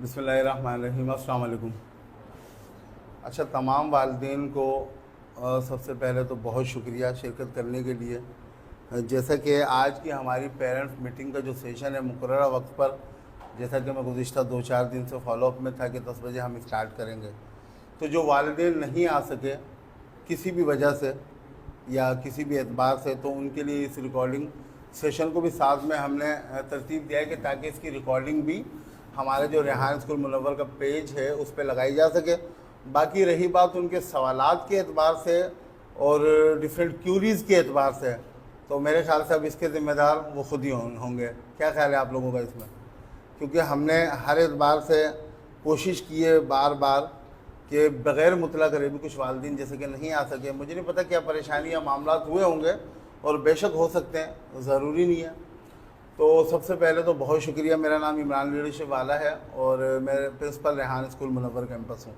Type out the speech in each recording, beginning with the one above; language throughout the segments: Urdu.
بسم اللہ الرحمن الرحیم۔ السلام علیکم۔ اچھا، تمام والدین کو سب سے پہلے تو بہت شکریہ شرکت کرنے کے لیے۔ جیسا کہ آج کی ہماری پیرنٹس میٹنگ کا جو سیشن ہے مقررہ وقت پر، جیسا کہ میں گزشتہ 2-4 دن سے فالو اپ میں تھا کہ 10 بجے ہم اسٹارٹ کریں گے، تو جو والدین نہیں آ سکے کسی بھی وجہ سے یا کسی بھی اعتبار سے، تو ان کے لیے اس ریکارڈنگ سیشن کو بھی ساتھ میں ہم نے ترتیب دیا ہے کہ تاکہ اس کی ریکارڈنگ بھی ہمارے جو ریحان اسکول منور کا پیج ہے اس پہ لگائی جا سکے۔ باقی رہی بات ان کے سوالات کے اعتبار سے اور ڈیفرنٹ کیوریز کے اعتبار سے، تو میرے خیال سے اب اس کے ذمہ دار وہ خود ہی ہوں گے۔ کیا خیال ہے آپ لوگوں کا اس میں؟ کیونکہ ہم نے ہر اعتبار سے کوشش کی ہے بار بار کہ بغیر مطلع کرے بھی کچھ والدین جیسے کہ نہیں آ سکے۔ مجھے نہیں پتہ کیا پریشانی یا معاملات ہوئے ہوں گے، اور بے شک ہو سکتے ہیں، ضروری نہیں ہے۔ تو سب سے پہلے تو بہت شکریہ۔ میرا نام عمران لیڈرشپ والا ہے اور میں پرنسپل ریحان اسکول منور کیمپس ہوں،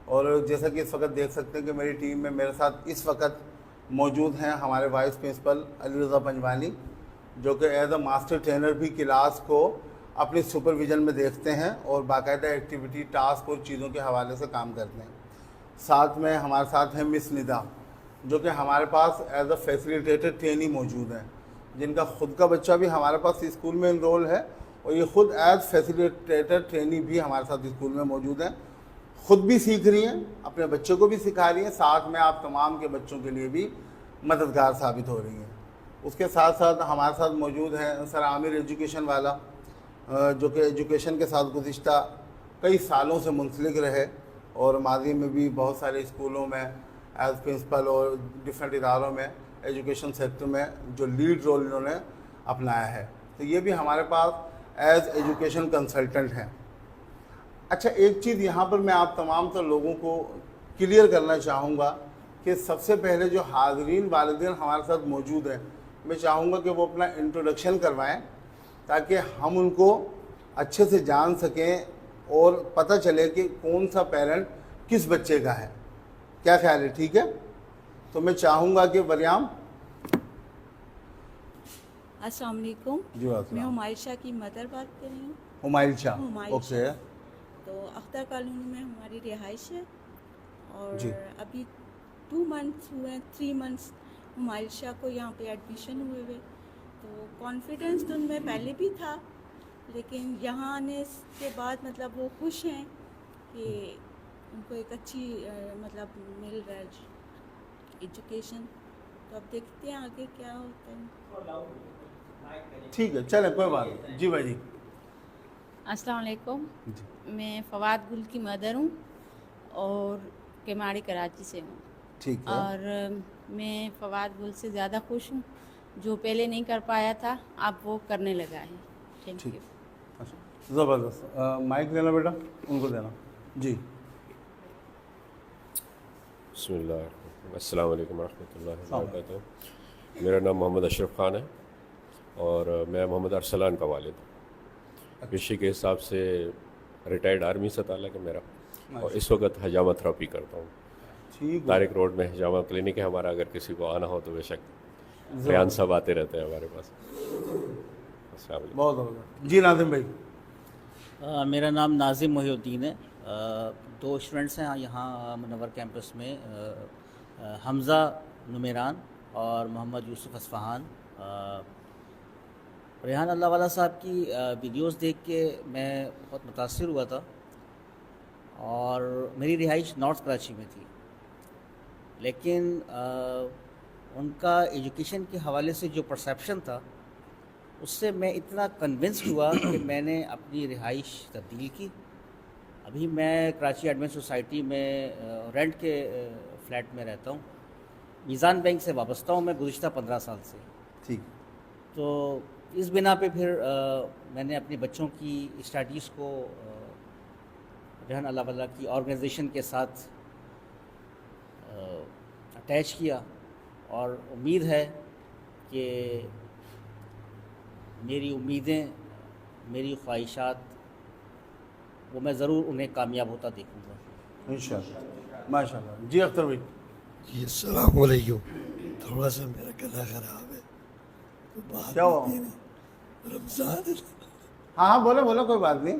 اور جیسا کہ اس وقت دیکھ سکتے ہیں کہ میری ٹیم میں میرے ساتھ اس وقت موجود ہیں ہمارے وائس پرنسپل علی رضا پنجوانی، جو کہ ایز اے ماسٹر ٹرینر بھی کلاس کو اپنی سپرویژن میں دیکھتے ہیں اور باقاعدہ ایکٹیویٹی ٹاسک اور چیزوں کے حوالے سے کام کرتے ہیں۔ ساتھ میں ہمارے ساتھ ہیں مس ندا، جو کہ ہمارے پاس ایز اے فیسیلیٹیٹر ٹرینی موجود ہیں، جن کا خود کا بچہ بھی ہمارے پاس اسکول میں انرول ہے، اور یہ خود ایز فیسیلیٹیٹر ٹرینی بھی ہمارے ساتھ اسکول میں موجود ہیں۔ خود بھی سیکھ رہی ہیں، اپنے بچوں کو بھی سکھا رہی ہیں، ساتھ میں آپ تمام کے بچوں کے لیے بھی مددگار ثابت ہو رہی ہیں۔ اس کے ساتھ ساتھ ہمارے ساتھ موجود ہیں سر عامر ایجوکیشن والا، جو کہ ایجوکیشن کے ساتھ گزشتہ کئی سالوں سے منسلک رہے، اور ماضی میں بھی بہت سارے اسکولوں میں ایز پرنسپل اور ڈفرینٹ اداروں میں ایجوکیشن سیکٹر میں جو لیڈ رول انہوں نے اپنایا ہے، تو یہ بھی ہمارے پاس ایز ایجوکیشن کنسلٹنٹ ہیں۔ اچھا، ایک چیز یہاں پر میں آپ تمام تر لوگوں کو کلیئر کرنا چاہوں گا کہ سب سے پہلے جو حاضرین والدین ہمارے ساتھ موجود ہیں، میں چاہوں گا کہ وہ اپنا انٹروڈکشن کروائیں تاکہ ہم ان کو اچھے سے جان سکیں اور پتہ چلے کہ کون سا پیرنٹ کس بچے کا ہے۔ کیا خیال ہے؟ ٹھیک ہے؟ تو میں چاہوں گا کہ وریام۔ السلام علیکم، جی میں ہمائل شاہ کی مدر بات کر رہی ہوں۔ ہمائل شاہ، ہمائل اوکے۔ شاہ۔ تو اختر کالونی میں ہماری رہائش ہے، اور جی ابھی 2 منتھس ہوئے ہیں، 3 منتھس ہمائل شاہ کو یہاں پہ ایڈمیشن ہوئے۔ تو کانفیڈنس تو ان میں پہلے بھی تھا، لیکن یہاں آنے کے بعد مطلب وہ خوش ہیں کہ ان کو ایک اچھی مطلب مل رہا ہے ایجوکیشن۔ تو اب دیکھتے ہیں آگے کیا ہوتا ہے۔ ٹھیک ہے، چلیں کوئی بات نہیں۔ جی بھائی جی۔ السلام علیکم، جی میں فواد گل کی مدر ہوں اور کیماڑی کراچی سے ہوں، ٹھیک ہے، اور میں فواد گل سے زیادہ خوش ہوں۔ جو پہلے نہیں کر پایا تھا اب وہ کرنے لگا ہے۔ تھینک ٹھیک، یو۔ اچھا زبردست۔ مائک لینا بیٹا، ان کو دینا۔ جی بسم اللہ الرحمن الرحیم۔ السلام علیکم ورحمۃ اللہ وبرکاتہ۔ میرا نام محمد اشرف خان ہے اور میں محمد ارسلان کا والد ہوں۔ پیشے کے حساب سے ریٹائرڈ آرمی سے تعلق ہے میرا، اور اس وقت حجامہ تھراپی کرتا ہوں۔ ٹھیک ہے، طارق روڈ میں حجامہ کلینک ہے ہمارا، اگر کسی کو آنا ہو تو بے شک ریان صاحب آتے رہتے ہیں ہمارے پاس۔ السلام علیکم۔ بہت زبردست۔ جی ناظم بھائی۔ میرا نام ناظم محی الدین ہے۔ 2 اسٹوڈنٹس ہیں یہاں منور کیمپس میں، حمزہ نمیران اور محمد یوسف اصفہان۔ ریحان اللہ والا صاحب کی ویڈیوز دیکھ کے میں بہت متاثر ہوا تھا، اور میری رہائش نارتھ کراچی میں تھی، لیکن ان کا ایجوکیشن کے حوالے سے جو پرسیپشن تھا اس سے میں اتنا کنونسڈ ہوا کہ میں نے اپنی رہائش تبدیل کی۔ ابھی میں کراچی ایڈمن سوسائٹی میں رینٹ کے فلیٹ میں رہتا ہوں، میزان بینک سے وابستہ ہوں میں گزشتہ 15 سال سے۔ ٹھیک، تو اس بنا پہ پھر میں نے اپنے بچوں کی اسٹڈیز کو ریحان اللہ والا کی آرگنائزیشن کے ساتھ اٹیچ کیا، اور امید ہے کہ میری امیدیں، میری خواہشات، وہ میں ضرور انہیں کامیاب ہوتا دیکھوں گا انشاءاللہ، ماشاء اللہ۔ جی اختر بھائی۔ جی السلام علیکم۔ تھوڑا سا میرا گلا خراب ہے تو بات کیا ہوا؟ رمضان ہاں ہاں، بولو بولو، کوئی بات نہیں۔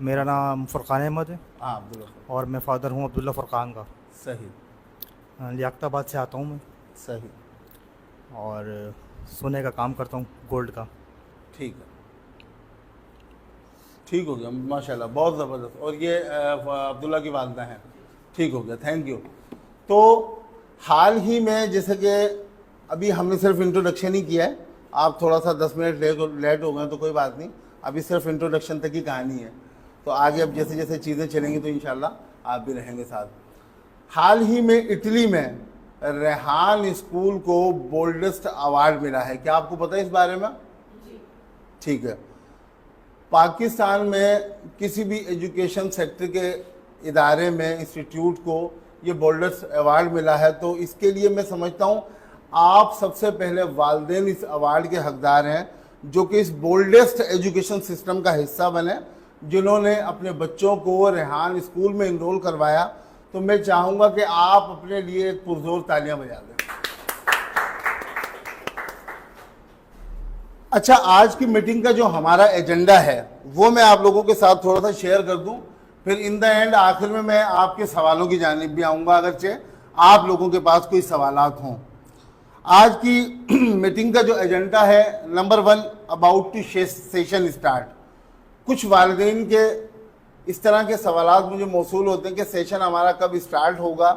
میرا نام فرقان احمد ہے ہاں عبداللہ، اور میں فادر ہوں عبداللہ فرقان کا. صحیح لیاقت آباد سے آتا ہوں میں صحیح، اور سونے کا کام کرتا ہوں، گولڈ کا. ٹھیک ہے، ٹھیک ہو گیا ماشاءاللہ، بہت زبردست. اور یہ عبداللہ کی والدہ ہیں. ٹھیک ہو گیا، تھینک یو. تو حال ہی میں جیسے کہ ابھی ہم نے صرف انٹروڈکشن ہی کیا ہے، آپ تھوڑا سا 10 منٹ لیٹ ہو گئے تو کوئی بات نہیں، ابھی صرف انٹروڈکشن تک ہی کہانی ہے. تو آگے اب جیسے جیسے چیزیں چلیں گی تو انشاءاللہ آپ بھی رہیں گے ساتھ. حال ہی میں اٹلی میں ریحان اسکول کو بولڈسٹ ایوارڈ ملا ہے. کیا آپ کو پتہ ہے اس بارے میں؟ ٹھیک ہے. پاکستان میں کسی بھی ایجوکیشن سیکٹر کے ادارے میں انسٹیٹیوٹ کو یہ بولڈسٹ ایوارڈ ملا ہے، تو اس کے لیے میں سمجھتا ہوں آپ سب سے پہلے والدین اس ایوارڈ کے حقدار ہیں جو کہ اس بولڈسٹ ایجوکیشن سسٹم کا حصہ بنے، جنہوں نے اپنے بچوں کو ریحان اسکول میں انرول کروایا. تو میں چاہوں گا کہ آپ اپنے لیے ایک پرزور تالیاں بجا دیں. اچھا، آج کی میٹنگ کا جو ہمارا ایجنڈا ہے وہ میں آپ لوگوں کے ساتھ تھوڑا سا شیئر کر دوں، پھر ان دا اینڈ آخر میں آپ کے سوالوں کی جانب بھی آؤں گا اگرچہ آپ لوگوں کے پاس کوئی سوالات ہوں. آج کی میٹنگ کا جو ایجنڈا ہے، number 1، about to session start. کچھ والدین کے اس طرح کے سوالات مجھے موصول ہوتے ہیں کہ سیشن ہمارا کب اسٹارٹ ہوگا،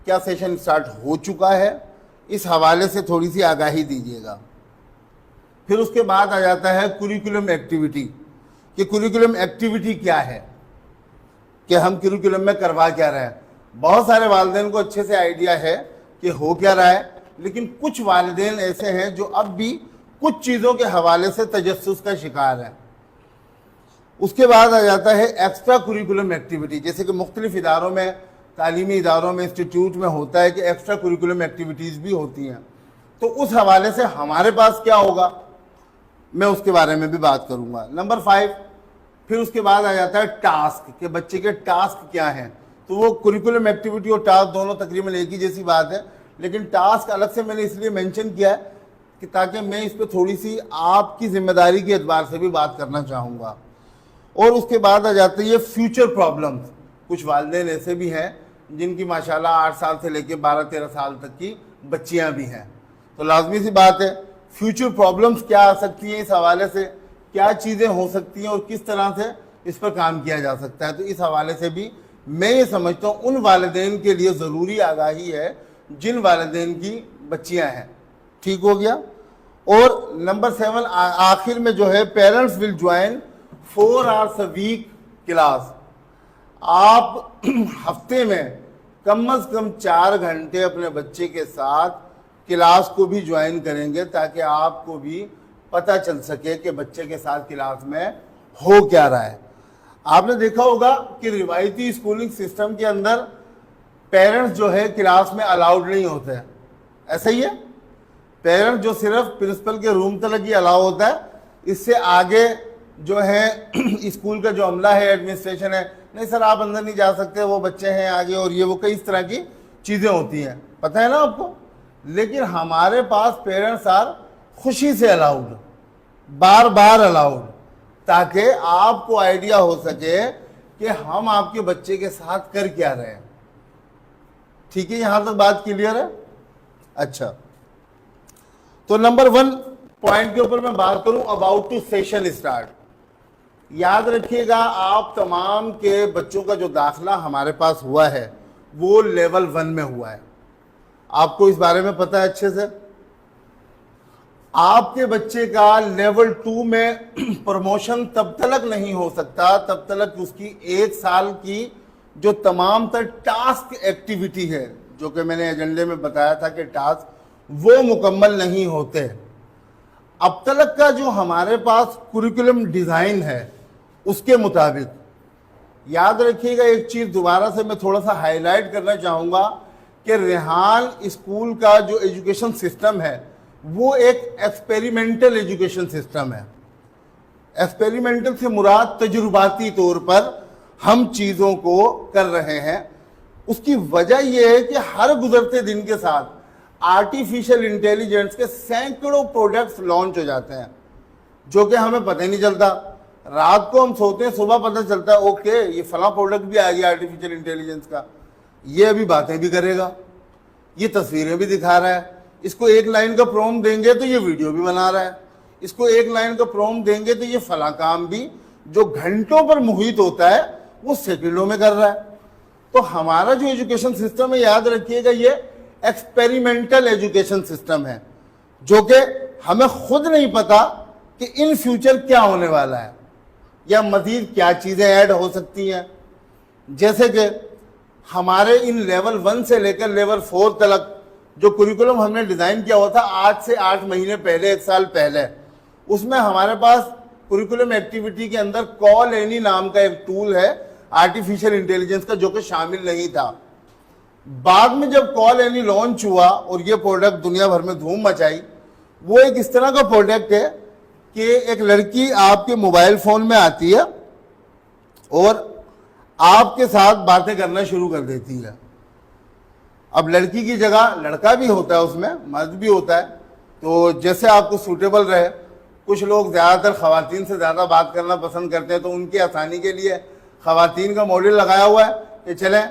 کیا سیشن اسٹارٹ ہو چکا ہے، اس حوالے سے تھوڑی سی آگاہی دیجیے گا. پھر اس کے بعد آ جاتا ہے کریکولم ایکٹیویٹی، کہ کریکولم ایکٹیویٹی کیا ہے، کہ ہم کریکولم میں کروا کیا رہے ہیں. بہت سارے والدین کو اچھے سے آئیڈیا ہے کہ ہو کیا رہا ہے، لیکن کچھ والدین ایسے ہیں جو اب بھی کچھ چیزوں کے حوالے سے تجسس کا شکار ہیں. اس کے بعد آ جاتا ہے ایکسٹرا کریکولم ایکٹیویٹی، جیسے کہ مختلف اداروں میں، تعلیمی اداروں میں، انسٹیٹیوٹ میں ہوتا ہے کہ ایکسٹرا کریکولم ایکٹیویٹیز بھی ہوتی ہیں. تو اس حوالے سے ہمارے پاس کیا ہوگا، میں اس کے بارے میں بھی بات کروں گا. نمبر 5، پھر اس کے بعد آ جاتا ہے ٹاسک، کہ بچے کے ٹاسک کیا ہیں. تو وہ کریکولم ایکٹیویٹی اور ٹاسک دونوں تقریباً ایک ہی جیسی بات ہے، لیکن ٹاسک الگ سے میں نے اس لیے مینشن کیا ہے کہ تاکہ میں اس پہ تھوڑی سی آپ کی ذمہ داری کے اعتبار سے بھی بات کرنا چاہوں گا. اور اس کے بعد آ جاتے ہیں فیوچر پرابلمز. کچھ والدین ایسے بھی ہیں جن کی ماشاءاللہ 8 سال سے لے کے 12-13 سال تک کی بچیاں بھی ہیں. تو لازمی سی بات ہے فیوچر پرابلمز کیا آ سکتی ہیں، اس حوالے سے کیا چیزیں ہو سکتی ہیں اور کس طرح سے اس پر کام کیا جا سکتا ہے. تو اس حوالے سے بھی میں یہ سمجھتا ہوں ان والدین کے لیے ضروری آگاہی ہے جن والدین کی بچیاں ہیں. ٹھیک ہو گیا. اور نمبر 7 آخر میں جو ہے parents will join 4 hours a week class. آپ ہفتے میں کم از کم 4 گھنٹے اپنے بچے کے ساتھ کلاس کو بھی جوائن کریں گے تاکہ آپ کو بھی پتہ چل سکے کہ بچے کے ساتھ کلاس میں ہو کیا رہا ہے. آپ نے دیکھا ہوگا کہ روایتی اسکولنگ سسٹم کے اندر پیرنٹس جو ہے کلاس میں الاؤڈ نہیں ہوتے ہیں، ایسا ہی ہے. پیرنٹس جو صرف پرنسپل کے روم تک ہی الاؤ ہوتا ہے، اس سے آگے جو ہے اسکول کا جو عملہ ہے، ایڈمنسٹریشن ہے، نہیں سر آپ اندر نہیں جا سکتے، وہ بچے ہیں آگے، اور یہ وہ کئی اس طرح کی چیزیں ہوتی ہیں، پتہ ہے نا آپ کو. لیکن ہمارے پاس پیرنٹس آر خوشی سے الاؤڈ، بار بار الاؤڈ، تاکہ آپ کو آئیڈیا ہو سکے کہ ہم آپ کے بچے کے ساتھ کر کیا رہے ہیں. ٹھیک ہے، یہاں تک بات کلیئر ہے. اچھا، تو نمبر 1 پوائنٹ کے اوپر میں بات کروں، اباؤٹ ٹو سیشن اسٹارٹ. یاد رکھیے گا آپ تمام کے بچوں کا جو داخلہ ہمارے پاس ہوا ہے وہ لیول 1 میں ہوا ہے. آپ کو اس بارے میں پتہ ہے اچھے سے. آپ کے بچے کا لیول 2 میں پروموشن تب تک نہیں ہو سکتا تب تک اس کی 1 سال کی جو تمام تر ٹاسک ایکٹیویٹی ہے، جو کہ میں نے ایجنڈے میں بتایا تھا کہ ٹاسک وہ مکمل نہیں ہوتے. اب تک کا جو ہمارے پاس کریکولم ڈیزائن ہے اس کے مطابق یاد رکھیے گا، ایک چیز دوبارہ سے میں تھوڑا سا ہائی لائٹ کرنا چاہوں گا کہ ریحان اسکول کا جو ایجوکیشن سسٹم ہے وہ ایک ایکسپیریمنٹل ایجوکیشن سسٹم ہے. ایکسپیریمنٹل سے مراد تجرباتی طور پر ہم چیزوں کو کر رہے ہیں. اس کی وجہ یہ ہے کہ ہر گزرتے دن کے ساتھ آرٹیفیشل انٹیلیجنس کے سینکڑوں پروڈکٹس لانچ ہو جاتے ہیں جو کہ ہمیں پتہ ہی نہیں چلتا. رات کو ہم سوتے ہیں, صبح پتہ چلتا ہے اوکے یہ فلاں پروڈکٹ بھی آ گیا آرٹیفیشیل انٹیلیجنس کا, یہ ابھی باتیں بھی کرے گا, یہ تصویریں بھی دکھا رہا ہے, اس کو ایک لائن کا پروم دیں گے تو یہ ویڈیو بھی بنا رہا ہے, اس کو ایک لائن کا پروم دیں گے تو یہ فلاں کام بھی جو گھنٹوں پر محیط ہوتا ہے وہ سیکنڈوں میں کر رہا ہے. تو ہمارا جو ایجوکیشن سسٹم ہے, یاد رکھیے گا, یہ ایکسپیریمنٹل ایجوکیشن سسٹم ہے, جو کہ ہمیں خود نہیں پتا کہ ان فیوچر کیا ہونے والا ہے یا مزید کیا چیزیں ایڈ ہو سکتی ہیں. جیسے کہ ہمارے ان لیول 1 سے لے کر لیول 4 تک جو کریکولم ہم نے ڈیزائن کیا ہوا تھا آج سے 8 مہینے پہلے, 1 سال پہلے, اس میں ہمارے پاس کریکولم ایکٹیویٹی کے اندر کال اینی نام کا ایک ٹول ہے آرٹیفیشیل انٹیلیجنس کا, جو کہ شامل نہیں تھا. بعد میں جب کال اینی لانچ ہوا اور یہ پروڈکٹ دنیا بھر میں دھوم مچائی, وہ ایک اس طرح کا پروڈکٹ ہے کہ ایک لڑکی آپ کے موبائل فون میں آتی ہے اور آپ کے ساتھ باتیں کرنا شروع کر دیتی ہے. اب لڑکی کی جگہ لڑکا بھی ہوتا ہے, اس میں مرد بھی ہوتا ہے, تو جیسے آپ کو سوٹیبل رہے. کچھ لوگ زیادہ تر خواتین سے زیادہ بات کرنا پسند کرتے ہیں, تو ان کی آسانی کے لیے خواتین کا ماڈل لگایا ہوا ہے کہ چلیں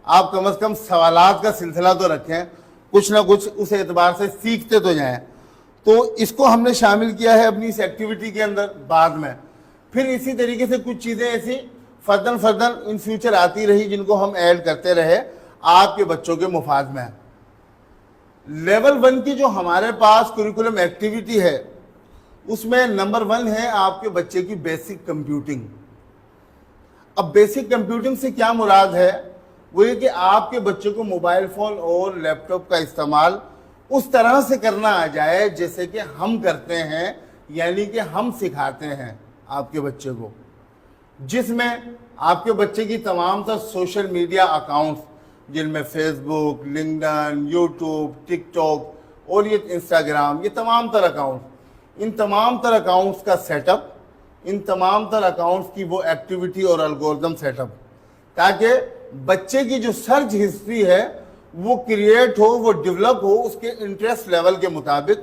آپ کم از کم سوالات کا سلسلہ تو رکھیں, کچھ نہ کچھ اس اعتبار سے سیکھتے تو جائیں. تو اس کو ہم نے شامل کیا ہے اپنی اس ایکٹیویٹی کے اندر. بعد میں پھر اسی طریقے سے کچھ چیزیں ایسی فرداً ان فیوچر آتی رہی جن کو ہم ایڈ کرتے رہے آپ کے بچوں کے مفاد میں. لیول 1 کی جو ہمارے پاس کریکولم ایکٹیویٹی ہے, اس میں نمبر 1 ہے آپ کے بچے کی بیسک کمپیوٹنگ. اب بیسک کمپیوٹنگ سے کیا مراد ہے, وہ یہ کہ آپ کے بچے کو موبائل فون اور لیپ ٹاپ کا استعمال اس طرح سے کرنا آ جائے جیسے کہ ہم کرتے ہیں, یعنی کہ ہم سکھاتے ہیں آپ کے بچے کو, جس میں آپ کے بچے کی تمام تر سوشل میڈیا اکاؤنٹس, جن میں فیس بک, لنکڈن, یوٹیوب, ٹک ٹاک اور یہ انسٹاگرام, یہ تمام تر اکاؤنٹس, ان تمام تر اکاؤنٹس کا سیٹ اپ, ان تمام تر اکاؤنٹس کی وہ ایکٹیویٹی اور الگورتھم سیٹ اپ, تاکہ بچے کی جو سرچ ہسٹری ہے وہ کریٹ ہو, وہ ڈیولپ ہو اس کے انٹرسٹ لیول کے مطابق.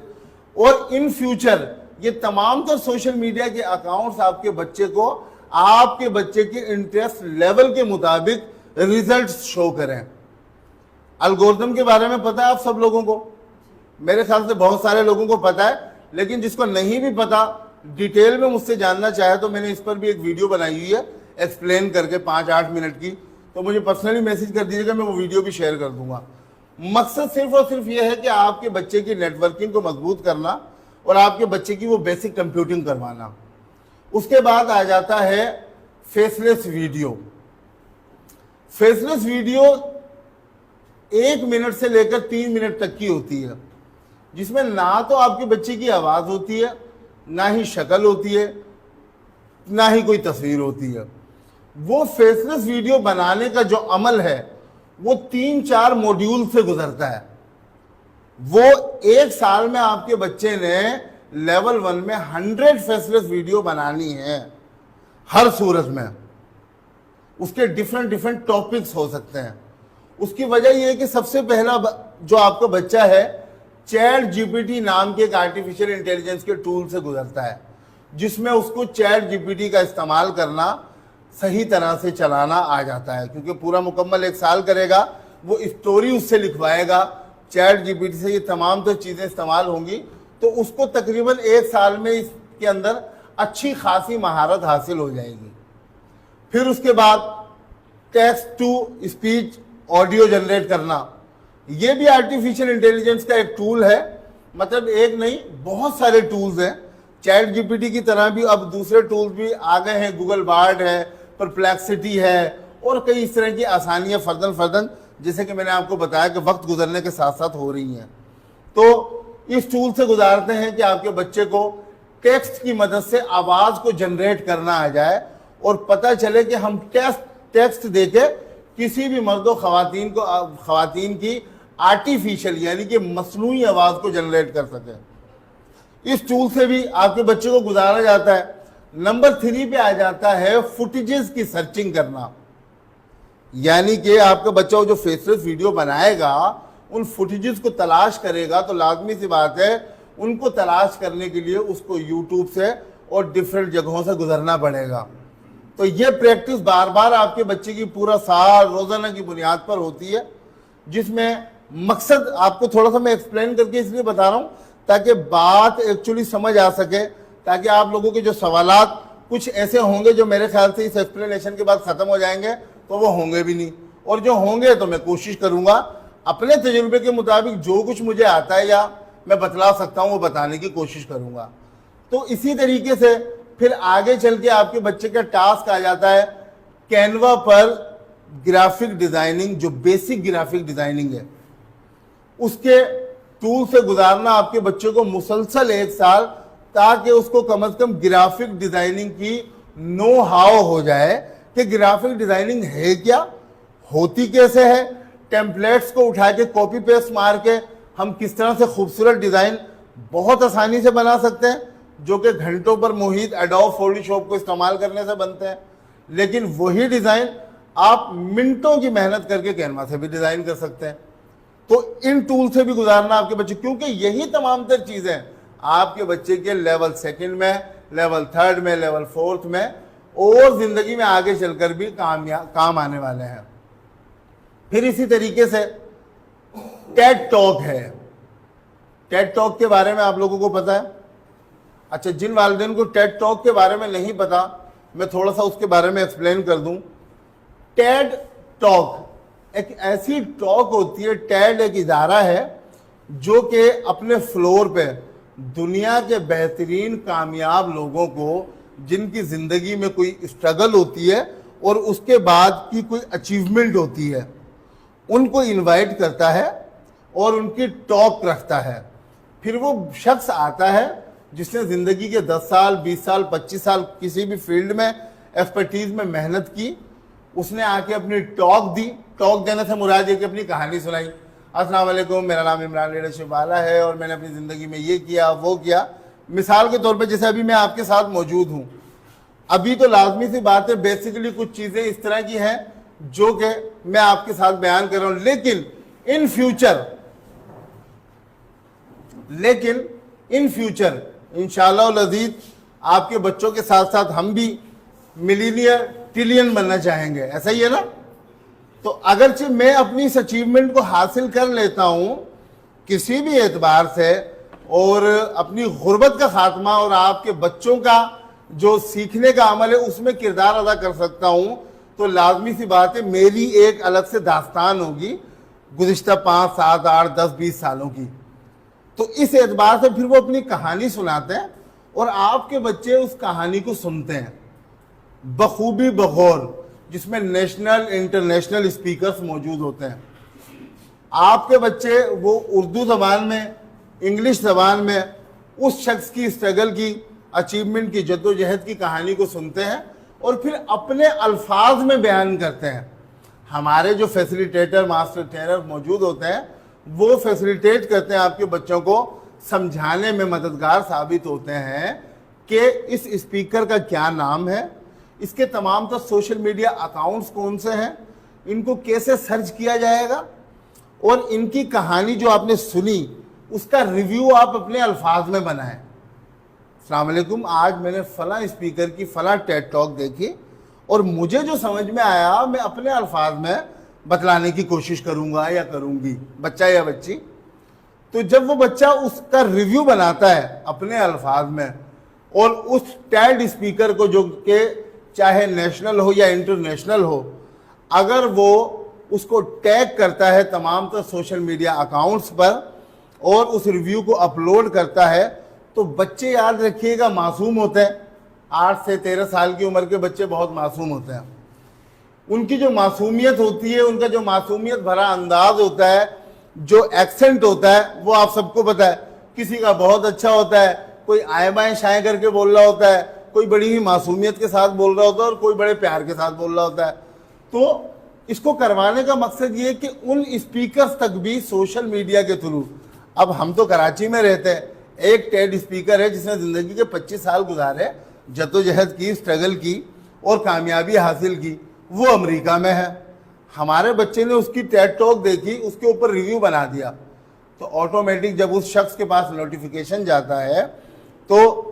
اور ان فیوچر یہ تمام تر سوشل میڈیا کے اکاؤنٹس آپ کے بچے کو آپ کے بچے کے انٹرسٹ لیول کے مطابق ریزلٹس شو کریں. الگورتھم کے بارے میں پتہ ہے آپ سب لوگوں کو, میرے خیال سے بہت سارے لوگوں کو پتہ ہے, لیکن جس کو نہیں بھی پتا ڈیٹیل میں مجھ سے جاننا چاہے تو میں نے اس پر بھی ایک ویڈیو بنائی ہوئی ہے ایکسپلین کر کے 5-8 منٹ کی, تو مجھے پرسنلی میسج کر دیجیے گا, میں وہ ویڈیو بھی شیئر کر دوں گا. مقصد صرف اور صرف یہ ہے کہ آپ کے بچے کی نیٹ ورکنگ کو مضبوط کرنا اور آپ کے بچے کی وہ بیسک کمپیوٹنگ کروانا. اس کے بعد آ جاتا ہے فیس لیس ویڈیو. فیس لیس ویڈیو 1 منٹ سے لے کر 3 منٹ تک کی ہوتی ہے, جس میں نہ تو آپ کے بچے کی آواز ہوتی ہے, نہ ہی شکل ہوتی ہے, نہ ہی کوئی تصویر ہوتی ہے. وہ فیس لیس ویڈیو بنانے کا جو عمل ہے وہ 3-4 موڈیول سے گزرتا ہے. وہ 1 سال میں آپ کے بچے نے لیول 1 میں 100 فیس لیس ویڈیو بنانی ہے ہر صورت میں. اس کے ڈیفرنٹ ٹاپکس ہو سکتے ہیں. اس کی وجہ یہ ہے کہ سب سے پہلا جو آپ کا بچہ ہے چیٹ جی پی ٹی نام کے ایک آرٹیفیشیل انٹیلیجنس کے ٹول سے گزرتا ہے, جس میں اس کو چیٹ جی پی ٹی کا استعمال کرنا صحیح طرح سے چلانا آ جاتا ہے, کیونکہ پورا مکمل 1 سال کرے گا, وہ اسٹوری اس سے لکھوائے گا, چیٹ جی پی ٹی سے یہ تمام تو چیزیں استعمال ہوں گی, تو اس کو تقریباً 1 سال میں اس کے اندر اچھی خاصی مہارت حاصل ہو جائے گی. پھر اس کے بعد text to speech audio generate کرنا, یہ بھی آرٹیفیشیل انٹیلیجنس کا ایک ٹول ہے. مطلب ایک نہیں بہت سارے ٹولز ہیں, چیٹ جی پی ٹی کی طرح بھی اب دوسرے ٹولز بھی آ گئے ہیں, گوگل بارڈ ہے, پرپلیکسٹی ہے, اور کئی اس طرح کی آسانیاں فرداً جیسے کہ میں نے آپ کو بتایا کہ وقت گزرنے کے ساتھ ساتھ ہو رہی ہیں. تو اس ٹول سے گزارتے ہیں کہ آپ کے بچے کو ٹیکسٹ کی مدد سے آواز کو جنریٹ کرنا آ جائے اور پتہ چلے کہ ہم ٹیکسٹ دے کے کسی بھی مرد و خواتین کی آرٹیفیشل یعنی کہ مصنوعی آواز کو جنریٹ کر سکیں. اس ٹول سے بھی آپ کے بچے کو گزارا جاتا ہے. نمبر 3 پہ آ جاتا ہے فوٹیجز کی سرچنگ کرنا, یعنی کہ آپ کا بچہ جو فیس لیس ویڈیو بنائے گا ان فوٹیجز کو تلاش کرے گا, تو لازمی سی بات ہے ان کو تلاش کرنے کے لیے اس کو یوٹیوب سے اور ڈفرینٹ جگہوں سے گزرنا پڑے گا. تو یہ پریکٹس بار بار آپ کے بچے کی پورا سال روزانہ کی بنیاد پر ہوتی ہے, جس میں مقصد آپ کو تھوڑا سا میں ایکسپلین کر کے اس لیے بتا رہا ہوں تاکہ بات ایکچولی سمجھ آ سکے, تاکہ آپ لوگوں کے جو سوالات کچھ ایسے ہوں گے جو میرے خیال سے اس ایکسپلینیشن کے بعد ختم ہو جائیں گے تو وہ ہوں گے بھی نہیں, اور جو ہوں گے تو میں کوشش کروں گا اپنے تجربے کے مطابق جو کچھ مجھے آتا ہے یا میں بتلا سکتا ہوں وہ بتانے کی کوشش کروں گا. تو اسی طریقے سے پھر آگے چل کے آپ کے بچے کا ٹاسک آ جاتا ہے کینوا پر گرافک ڈیزائننگ, جو بیسک گرافک ڈیزائننگ ہے اس کے ٹول سے گزارنا آپ کے بچے کو مسلسل 1 سال, تاکہ اس کو کم از کم گرافک ڈیزائننگ کی نو ہاؤ ہو جائے کہ گرافک ڈیزائننگ ہے کیا, ہوتی کیسے ہے, ٹیمپلیٹس کو اٹھا کے کاپی پیسٹ مار کے ہم کس طرح سے خوبصورت ڈیزائن بہت آسانی سے بنا سکتے ہیں, جو کہ گھنٹوں پر محیط ایڈوب فوٹوشاپ کو استعمال کرنے سے بنتے ہیں. لیکن وہی ڈیزائن آپ منٹوں کی محنت کر کے کینوا سے بھی ڈیزائن کر سکتے ہیں. تو ان ٹول سے بھی گزارنا آپ کے بچے, کیونکہ یہی تمام تر چیزیں آپ کے بچے کے لیول 2 میں, لیول 3 میں, لیول 4 میں اور زندگی میں آگے چل کر بھی کام آنے والے ہیں. پھر اسی طریقے سے ٹیڈ ٹاک ہے. ٹیڈ ٹاک کے بارے میں آپ لوگوں کو پتا ہے؟ اچھا, جن والدین کو ٹیڈ ٹاک کے بارے میں نہیں پتا میں تھوڑا سا اس کے بارے میں ایکسپلین کر دوں. ٹیڈ ٹاک ایک ایسی ٹاک ہوتی ہے, ٹیڈ ایک ادارہ ہے جو کہ اپنے فلور پہ دنیا کے بہترین کامیاب لوگوں کو جن کی زندگی میں کوئی اسٹرگل ہوتی ہے اور اس کے بعد کی کوئی اچیومنٹ ہوتی ہے, ان کو انوائٹ کرتا ہے اور ان کی ٹاک رکھتا ہے. پھر وہ شخص آتا ہے جس نے زندگی کے 10 سال 20 سال 25 سال کسی بھی فیلڈ میں ایکسپرٹیز میں محنت کی, اس نے آ کے اپنی ٹاک دی. ٹاک دینے سے مراد یہ کہ اپنی کہانی سنائی. السلام علیکم, میرا نام عمران لیڈرشپ والا ہے اور میں نے اپنی زندگی میں یہ کیا وہ کیا. مثال کے طور پہ جیسے ابھی میں آپ کے ساتھ موجود ہوں, ابھی تو لازمی سی بات ہے بیسیکلی کچھ چیزیں اس طرح کی ہیں جو کہ میں آپ کے ساتھ بیان کر رہا ہوں, لیکن ان فیوچر انشاءاللہ العزیز آپ کے بچوں کے ساتھ ساتھ ہم بھی ملینئر ٹریلین بننا چاہیں گے, ایسا ہی ہے نا. تو اگرچہ میں اپنی اس اچیومنٹ کو حاصل کر لیتا ہوں کسی بھی اعتبار سے, اور اپنی غربت کا خاتمہ اور آپ کے بچوں کا جو سیکھنے کا عمل ہے اس میں کردار ادا کر سکتا ہوں, تو لازمی سی بات ہے میری ایک الگ سے داستان ہوگی گزشتہ 5 7 8 10 20 سالوں کی. تو اس اعتبار سے پھر وہ اپنی کہانی سناتے ہیں اور آپ کے بچے اس کہانی کو سنتے ہیں بخوبی بغور, جس میں نیشنل انٹرنیشنل اسپیکرز موجود ہوتے ہیں. آپ کے بچے وہ اردو زبان میں, انگلش زبان میں اس شخص کی اسٹرگل کی, اچیومنٹ کی, جدوجہد کی کہانی کو سنتے ہیں اور پھر اپنے الفاظ میں بیان کرتے ہیں. ہمارے جو فیسیلیٹیٹر ماسٹر ٹرینر موجود ہوتے ہیں وہ فیسیلیٹیٹ کرتے ہیں, آپ کے بچوں کو سمجھانے میں مددگار ثابت ہوتے ہیں کہ اس اسپیکر کا کیا نام ہے, اس کے تمام تر سوشل میڈیا اکاؤنٹس کون سے ہیں, ان کو کیسے سرچ کیا جائے گا, اور ان کی کہانی جو آپ نے سنی اس کا ریویو آپ اپنے الفاظ میں بنائیں. السلام علیکم, آج میں نے فلاں اسپیکر کی فلاں ٹیڈ ٹاک دیکھی اور مجھے جو سمجھ میں آیا میں اپنے الفاظ میں بتلانے کی کوشش کروں گا یا کروں گی, بچہ یا بچی. تو جب وہ بچہ اس کا ریویو بناتا ہے اپنے الفاظ میں, اور اس ٹیڈ اسپیکر کو جو کہ چاہے نیشنل ہو یا انٹرنیشنل ہو, اگر وہ اس کو ٹیگ کرتا ہے تمام تر سوشل میڈیا اکاؤنٹس پر اور اس ریویو کو اپلوڈ کرتا ہے, تو بچے یاد رکھیے گا معصوم ہوتے ہیں. 8 سے 13 سال کی عمر کے بچے بہت معصوم ہوتے ہیں. ان کی جو معصومیت ہوتی ہے, ان کا جو معصومیت بھرا انداز ہوتا ہے, جو ایکسنٹ ہوتا ہے, وہ آپ سب کو پتہ ہے. کسی کا بہت اچھا ہوتا ہے, کوئی آئیں بائیں شائیں کر کے بول رہا ہوتا ہے, کوئی بڑی ہی معصومیت کے ساتھ بول رہا ہوتا ہے اور کوئی بڑے پیار کے ساتھ بول رہا ہوتا ہے. تو اس کو کروانے کا مقصد یہ کہ ان اسپیکرز تک بھی سوشل میڈیا کے تھرو, اب ہم تو کراچی میں رہتے ہیں, ایک ٹیڈ اسپیکر ہے جس نے زندگی کے 25 سال گزارے, جدوجہد کی, اسٹرگل کی اور کامیابی حاصل کی, وہ امریکہ میں ہے. ہمارے بچے نے اس کی ٹیڈ ٹاک دیکھی, اس کے اوپر ریویو بنا دیا, تو آٹومیٹک جب اس شخص کے پاس نوٹیفیکیشن جاتا ہے تو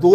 2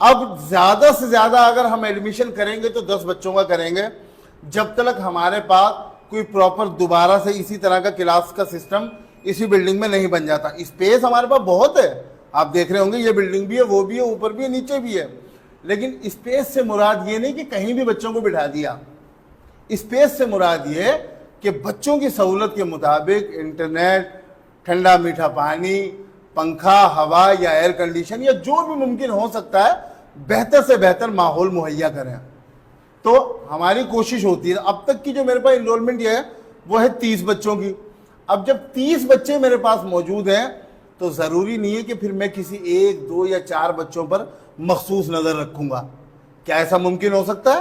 اب زیادہ سے زیادہ اگر ہم ایڈمیشن کریں گے تو 10 بچوں کا کریں گے، جب تک ہمارے پاس کوئی پراپر دوبارہ سے اسی طرح کا کلاس کا سسٹم اسی بلڈنگ میں نہیں بن جاتا۔ اسپیس ہمارے پاس بہت ہے، آپ دیکھ رہے ہوں گے، یہ بلڈنگ بھی ہے، وہ بھی ہے، اوپر بھی ہے، نیچے بھی ہے، لیکن اسپیس سے مراد یہ نہیں کہ کہیں بھی بچوں کو بٹھا دیا۔ اسپیس سے مراد یہ کہ بچوں کی سہولت کے مطابق انٹرنیٹ، ٹھنڈا میٹھا پانی، پنکھا، ہوا یا ایئر کنڈیشن یا جو بھی ممکن ہو سکتا ہے بہتر سے بہتر ماحول مہیا کریں۔ تو ہماری کوشش ہوتی ہے، اب تک کی جو میرے پاس انرولمنٹ یہ ہے وہ ہے 30 بچوں کی۔ اب جب 30 بچے میرے پاس موجود ہیں تو ضروری نہیں ہے کہ پھر میں کسی 1، 2 یا 4 بچوں پر مخصوص نظر رکھوں گا۔ کیا ایسا ممکن ہو سکتا ہے؟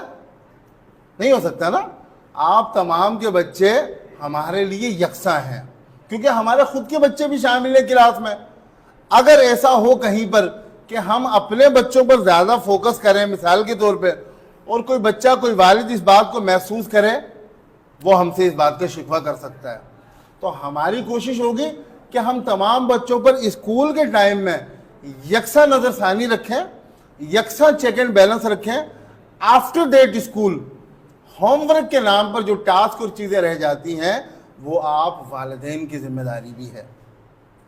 نہیں ہو سکتا نا۔ آپ تمام کے بچے ہمارے لیے یکساں ہیں، کیونکہ ہمارے خود کے بچے بھی شامل ہیں کلاس میں۔ اگر ایسا ہو کہیں پر کہ ہم اپنے بچوں پر زیادہ فوکس کریں مثال کے طور پہ، اور کوئی بچہ، کوئی والد اس بات کو محسوس کرے، وہ ہم سے اس بات کا شکوہ کر سکتا ہے۔ تو ہماری کوشش ہوگی کہ ہم تمام بچوں پر اسکول کے ٹائم میں یکساں نظر ثانی رکھیں، یکساں چیک اینڈ بیلنس رکھیں۔ After date school homework کے نام پر جو ٹاسک اور چیزیں رہ جاتی ہیں وہ آپ والدین کی ذمہ داری بھی ہے۔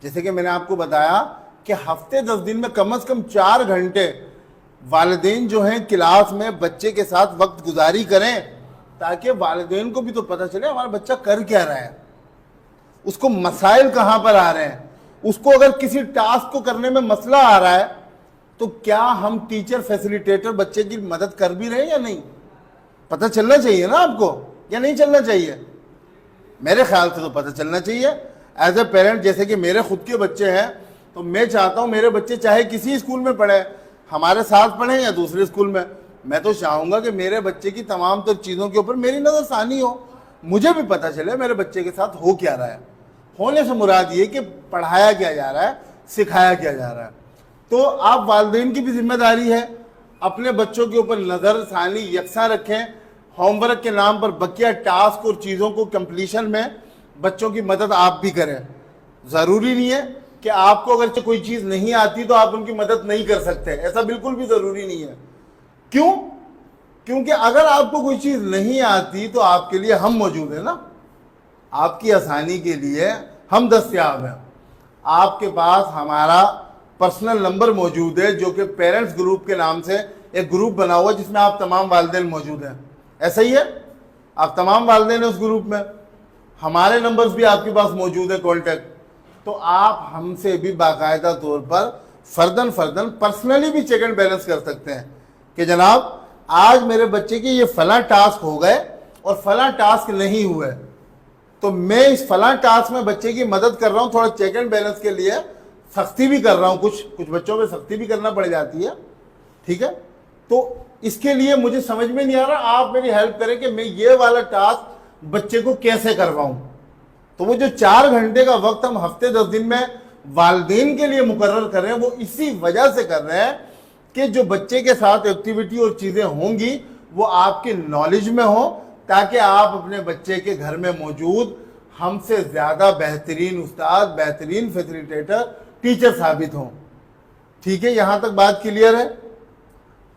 جیسے کہ میں نے آپ کو بتایا کہ ہفتے 10 دن میں کم از کم 4 گھنٹے والدین جو ہیں کلاس میں بچے کے ساتھ وقت گزاری کریں، تاکہ والدین کو بھی تو پتہ چلے ہمارا بچہ کر کیا رہا ہے، اس کو مسائل کہاں پر آ رہے ہیں، اس کو اگر کسی ٹاسک کو کرنے میں مسئلہ آ رہا ہے تو کیا ہم ٹیچر فیسیلیٹیٹر بچے کی مدد کر بھی رہے ہیں یا نہیں، پتہ چلنا چاہیے نا آپ کو، یا نہیں چلنا چاہیے؟ میرے خیال سے تو پتہ چلنا چاہیے۔ ایز اے پیرنٹ، جیسے کہ میرے خود کے بچے ہیں تو میں چاہتا ہوں میرے بچے چاہے کسی اسکول میں پڑھیں، ہمارے ساتھ پڑھیں یا دوسرے اسکول میں تو چاہوں گا کہ میرے بچے کی تمام تر چیزوں کے اوپر میری نظر ثانی ہو، مجھے بھی پتہ چلے میرے بچے کے ساتھ ہو کیا رہا ہے۔ ہونے سے مراد یہ کہ پڑھایا کیا جا رہا ہے، سکھایا کیا جا رہا ہے۔ تو آپ والدین کی بھی ذمہ داری ہے، اپنے بچوں کے اوپر نظر ثانی یکساں رکھیں۔ ہوم ورک کے نام پر بقیہ ٹاسک اور چیزوں کو کمپلیشن میں بچوں کی مدد آپ بھی کریں۔ ضروری نہیں ہے کہ آپ کو اگر کوئی چیز نہیں آتی تو آپ ان کی مدد نہیں کر سکتے، ایسا بالکل بھی ضروری نہیں ہے۔ کیوں؟ کیونکہ اگر آپ کو کوئی چیز نہیں آتی تو آپ کے لیے ہم موجود ہیں نا، آپ کی آسانی کے لیے ہم دستیاب ہیں۔ آپ کے پاس ہمارا پرسنل نمبر موجود ہے جو کہ پیرنٹس گروپ کے نام سے ایک گروپ بنا ہوا ہے جس میں آپ تمام والدین موجود ہیں، ایسا ہی ہے؟ آپ تمام والدین ہیں اس گروپ میں، ہمارے نمبرز بھی آپ کے پاس موجود ہیں کانٹیکٹ، تو آپ ہم سے بھی باقاعدہ طور پر فردن پرسنلی بھی چیک اینڈ بیلنس کر سکتے ہیں کہ جناب آج میرے بچے کی یہ فلاں ٹاسک ہو گئے اور فلاں ٹاسک نہیں ہوئے، تو میں اس فلاں ٹاسک میں بچے کی مدد کر رہا ہوں، تھوڑا چیک اینڈ بیلنس کے لیے سختی بھی کر رہا ہوں، کچھ بچوں میں سختی بھی کرنا پڑ جاتی ہے، ٹھیک ہے؟ تو اس کے لیے مجھے سمجھ میں نہیں آ رہا، آپ میری ہیلپ کریں کہ میں یہ والا ٹاسک بچے کو کیسے کرواؤں۔ تو وہ جو 4 گھنٹے کا وقت ہم ہفتے 10 دن میں والدین کے لیے مقرر کر رہے ہیں، وہ اسی وجہ سے کر رہے ہیں کہ جو بچے کے ساتھ ایکٹیویٹی اور چیزیں ہوں گی وہ آپ کی نالج میں ہوں، تاکہ آپ اپنے بچے کے گھر میں موجود ہم سے زیادہ بہترین استاد، بہترین فیسیلیٹیٹر، ٹیچر ثابت ہوں۔ ٹھیک ہے، یہاں تک بات کلیئر ہے؟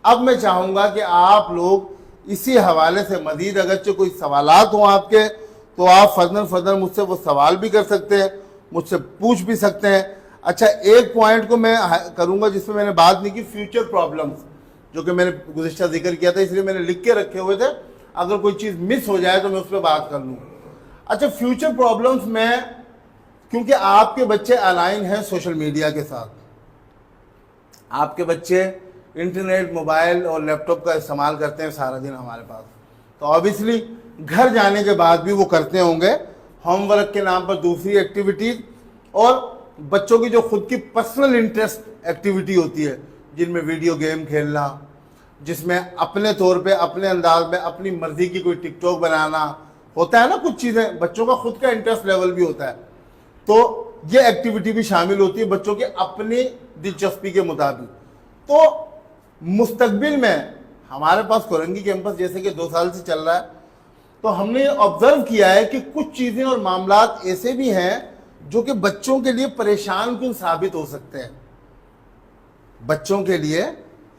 اب میں چاہوں گا کہ آپ لوگ اسی حوالے سے مزید اگرچہ کوئی سوالات ہوں آپ کے تو آپ فردن مجھ سے وہ سوال بھی کر سکتے ہیں، مجھ سے پوچھ بھی سکتے ہیں۔ اچھا، ایک پوائنٹ کو میں کروں گا جس میں میں نے بات نہیں کی، فیوچر پرابلمز، جو کہ میں نے گزشتہ ذکر کیا تھا، اس لیے میں نے لکھ کے رکھے ہوئے تھے، اگر کوئی چیز مس ہو جائے تو میں اس پہ بات کر لوں۔ اچھا، فیوچر پرابلمز میں، کیونکہ آپ کے بچے الائن ہیں سوشل میڈیا کے ساتھ، آپ کے بچے انٹرنیٹ، موبائل اور لیپ ٹاپ کا استعمال کرتے ہیں سارا دن ہمارے پاس، تو آبویسلی گھر جانے کے بعد بھی وہ کرتے ہوں گے ہوم ورک کے نام پر دوسری ایکٹیویٹیز، اور بچوں کی جو خود کی پرسنل انٹرسٹ ایکٹیویٹی ہوتی ہے، جن میں ویڈیو گیم کھیلنا، جس میں اپنے طور پہ اپنے انداز میں اپنی مرضی کی کوئی ٹک ٹاک بنانا ہوتا ہے نا، کچھ چیزیں بچوں کا خود کا انٹرسٹ لیول بھی ہوتا ہے، تو یہ ایکٹیویٹی بھی شامل ہوتی ہے بچوں کے اپنی دلچسپی کے مطابق۔ تو مستقبل میں ہمارے پاس کورنگی کیمپس جیسے کہ 2 سال سے چل رہا ہے، تو ہم نے آبزرو کیا ہے کہ کچھ چیزیں اور معاملات ایسے بھی ہیں جو کہ بچوں کے لیے پریشان کن ثابت ہو سکتے ہیں، بچوں کے لیے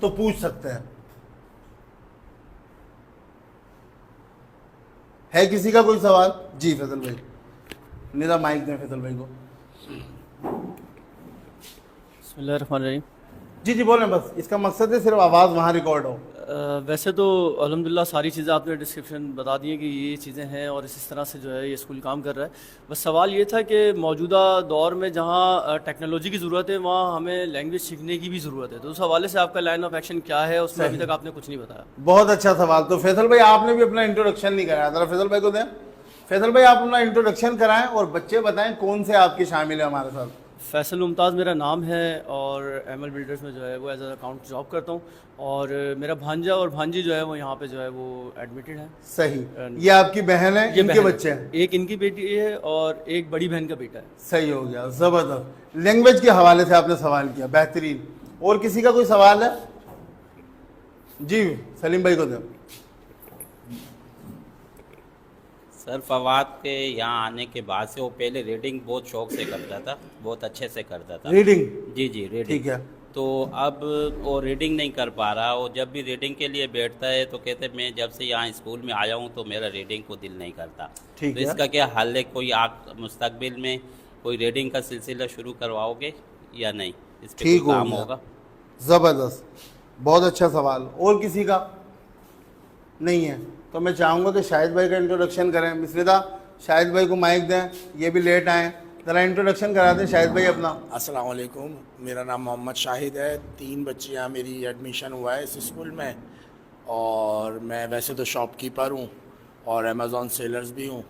تو پوچھ سکتے ہیں. ہے کسی کا کوئی سوال؟ جی فیصل بھائی, ندا مائک دیں فیصل بھائی کو. بسم اللہ الرحمن الرحیم. جی جی بولیں, بس اس کا مقصد ہے صرف آواز وہاں ریکارڈ ہو. ویسے تو الحمدللہ ساری چیزیں آپ نے ڈسکرپشن بتا دی ہیں کہ یہ چیزیں ہیں اور اس طرح سے جو ہے یہ اسکول کام کر رہا ہے. بس سوال یہ تھا کہ موجودہ دور میں جہاں ٹیکنالوجی کی ضرورت ہے وہاں ہمیں لینگویج سیکھنے کی بھی ضرورت ہے, تو اس حوالے سے آپ کا لائن آف ایکشن کیا ہے؟ اس میں ابھی تک آپ نے کچھ نہیں بتایا. بہت اچھا سوال. تو فیصل بھائی آپ نے بھی اپنا انٹروڈکشن نہیں کرایا, ذرا فیصل بھائی کو دیں. فیصل بھائی آپ اپنا انٹروڈکشن کرائیں اور بچے بتائیں کون سے آپ کے شامل ہیں ہمارے ساتھ. فیصل ممتاز میرا نام ہے اور ایم ایل بلڈرز میں جو ہے وہ ایز اے اکاؤنٹ جاب کرتا ہوں, اور میرا بھانجا اور بھانجی جو ہے وہ یہاں پہ جو ہے وہ ایڈمیٹڈ ہے. صحیح. یہ آپ کی بہن ہے, ان کے بچے ہیں؟ ایک ان کی بیٹی ہے اور ایک بڑی بہن کا بیٹا ہے. صحیح ہو گیا, زبردست. لینگویج کے حوالے سے آپ نے سوال کیا, بہترین. اور کسی کا کوئی سوال ہے؟ جی سلیم بھائی کو دیں. سر فواد کے یہاں آنے کے بعد سے وہ پہلے ریڈنگ بہت شوق سے کرتا تھا, بہت اچھے سے کرتا تھا ریڈنگ. جی جی ریڈنگ. ٹھیک ہے. تو اب وہ ریڈنگ نہیں کر پا رہا. وہ جب بھی ریڈنگ کے لیے بیٹھتا ہے تو کہتے میں جب سے یہاں اسکول میں آیا ہوں تو میرا ریڈنگ کو دل نہیں کرتا. تو اس کا کیا حل ہے؟ کوئی آپ مستقبل میں کوئی ریڈنگ کا سلسلہ شروع کرواؤ گے یا نہیں؟ اس پہ کوئی کام ہوگا؟ زبردست, بہت اچھا سوال. اور کسی کا نہیں ہے تو میں چاہوں گا کہ شاہد بھائی کا انٹروڈکشن کریں. مسردا شاہد بھائی کو مائک دیں, یہ بھی لیٹ آئیں, ذرا انٹروڈکشن کرا دیں شاہد بھائی اپنا. السلام علیکم, میرا نام محمد شاہد ہے. 3 بچیاں میری ایڈمیشن ہوا ہے اس اسکول میں, اور میں ویسے تو شاپ کیپر ہوں اور امیزون سیلرز بھی ہوں.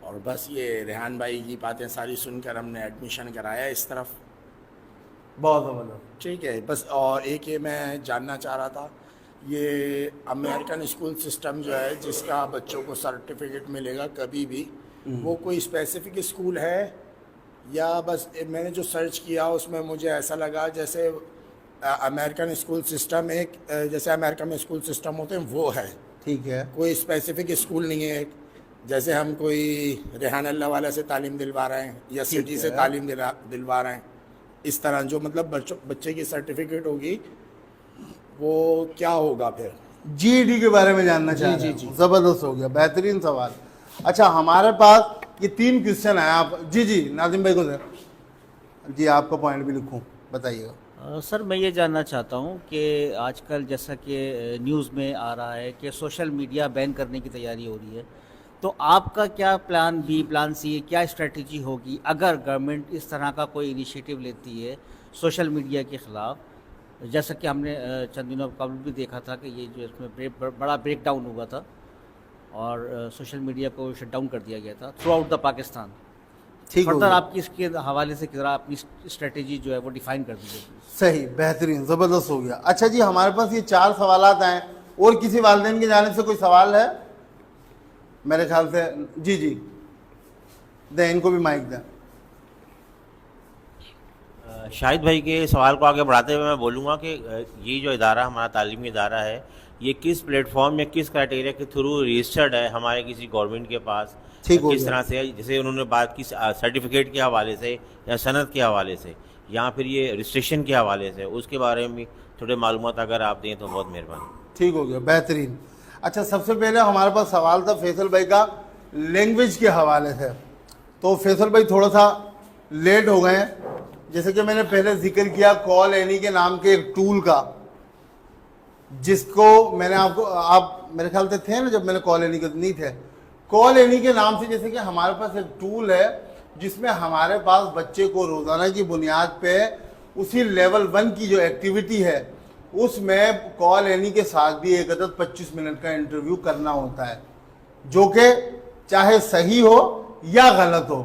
اور بس یہ ریحان بھائی کی باتیں ساری سن کر ہم نے ایڈمیشن کرایا اس طرف. بہت زبردست. ٹھیک ہے. بس اور ایک یہ میں جاننا چاہ رہا تھا, یہ امریکن اسکول سسٹم جو ہے جس کا بچوں کو سرٹیفکیٹ ملے گا کبھی بھی, وہ کوئی اسپیسیفک اسکول ہے یا بس میں نے جو سرچ کیا اس میں مجھے ایسا لگا جیسے امریکن اسکول سسٹم ایک جیسے امریکہ میں اسکول سسٹم ہوتے ہیں وہ ہے. ٹھیک ہے. کوئی اسپیسیفک اسکول نہیں ہے جیسے ہم کوئی ریحان اللہ والا سے تعلیم دلوا رہے ہیں یا سٹی سے تعلیم دلوا رہے ہیں. اس طرح جو مطلب بچے کی سرٹیفکیٹ ہوگی وہ کیا ہوگا پھر؟ جی ڈی کے بارے میں جاننا چاہ رہے ہیں. زبردست ہو گیا, بہترین سوال. اچھا ہمارے پاس یہ 3 کوسچن ہیں. آپ جی ناظم بھائی کو دیں. جی آپ کا پوائنٹ بھی لکھوں, بتائیے گا. سر میں یہ جاننا چاہتا ہوں کہ آج کل جیسا کہ نیوز میں آ رہا ہے کہ سوشل میڈیا بین کرنے کی تیاری ہو رہی ہے, تو آپ کا کیا پلان بی پلان سی, کیا اسٹریٹجی ہوگی اگر گورنمنٹ اس طرح کا کوئی انیشیٹو لیتی ہے سوشل میڈیا کے خلاف؟ جیسا کہ ہم نے چند دنوں قبل بھی دیکھا تھا کہ یہ جو اس میں بڑا بریک ڈاؤن ہوا تھا اور سوشل میڈیا کو شٹ ڈاؤن کر دیا گیا تھا تھرو آؤٹ دا پاکستان. ٹھیک فردر آپ کی اس کے حوالے سے ذرا اپنی اسٹریٹجی جو ہے وہ ڈیفائن کر دیجیے. صحیح, بہترین, زبردست ہو گیا. اچھا جی ہمارے پاس یہ 4 سوالات ہیں. اور کسی والدین کی جانب سے کوئی سوال ہے؟ میرے خیال سے جی دیں, ان کو بھی مائک دیں. شاہد بھائی کے سوال کو آگے بڑھاتے ہوئے میں بولوں گا کہ یہ جو ادارہ ہمارا تعلیمی ادارہ ہے یہ کس پلیٹ فارم یا کس کرائٹیریا کے تھرو رجسٹرڈ ہے ہمارے کسی گورنمنٹ کے پاس؟ کس طرح سے, جیسے انہوں نے بات کی سرٹیفکیٹ کے حوالے سے یا سند کے حوالے سے یا پھر یہ رجسٹریشن کے حوالے سے, اس کے بارے میں تھوڑے معلومات اگر آپ دیں تو بہت مہربانی. ٹھیک ہو گیا, بہترین. اچھا سب سے پہلے ہمارے پاس سوال تھا فیصل بھائی کا لینگویج کے حوالے سے. تو فیصل بھائی تھوڑا سا لیٹ ہو گئے ہیں. جیسے کہ میں نے پہلے ذکر کیا کال اینی کے نام کے ایک ٹول کا, جس کو میں نے آپ میرے خیال سے تھے نا جب میں نے کال اینی کے نہیں تھے. کال اینی کے نام سے جیسے کہ ہمارے پاس ایک ٹول ہے جس میں ہمارے پاس بچے کو روزانہ کی بنیاد پہ اسی لیول 1 کی جو ایکٹیویٹی ہے اس میں کال اینی کے ساتھ بھی ایک عدد 25 منٹ کا انٹرویو کرنا ہوتا ہے, جو کہ چاہے صحیح ہو یا غلط ہو,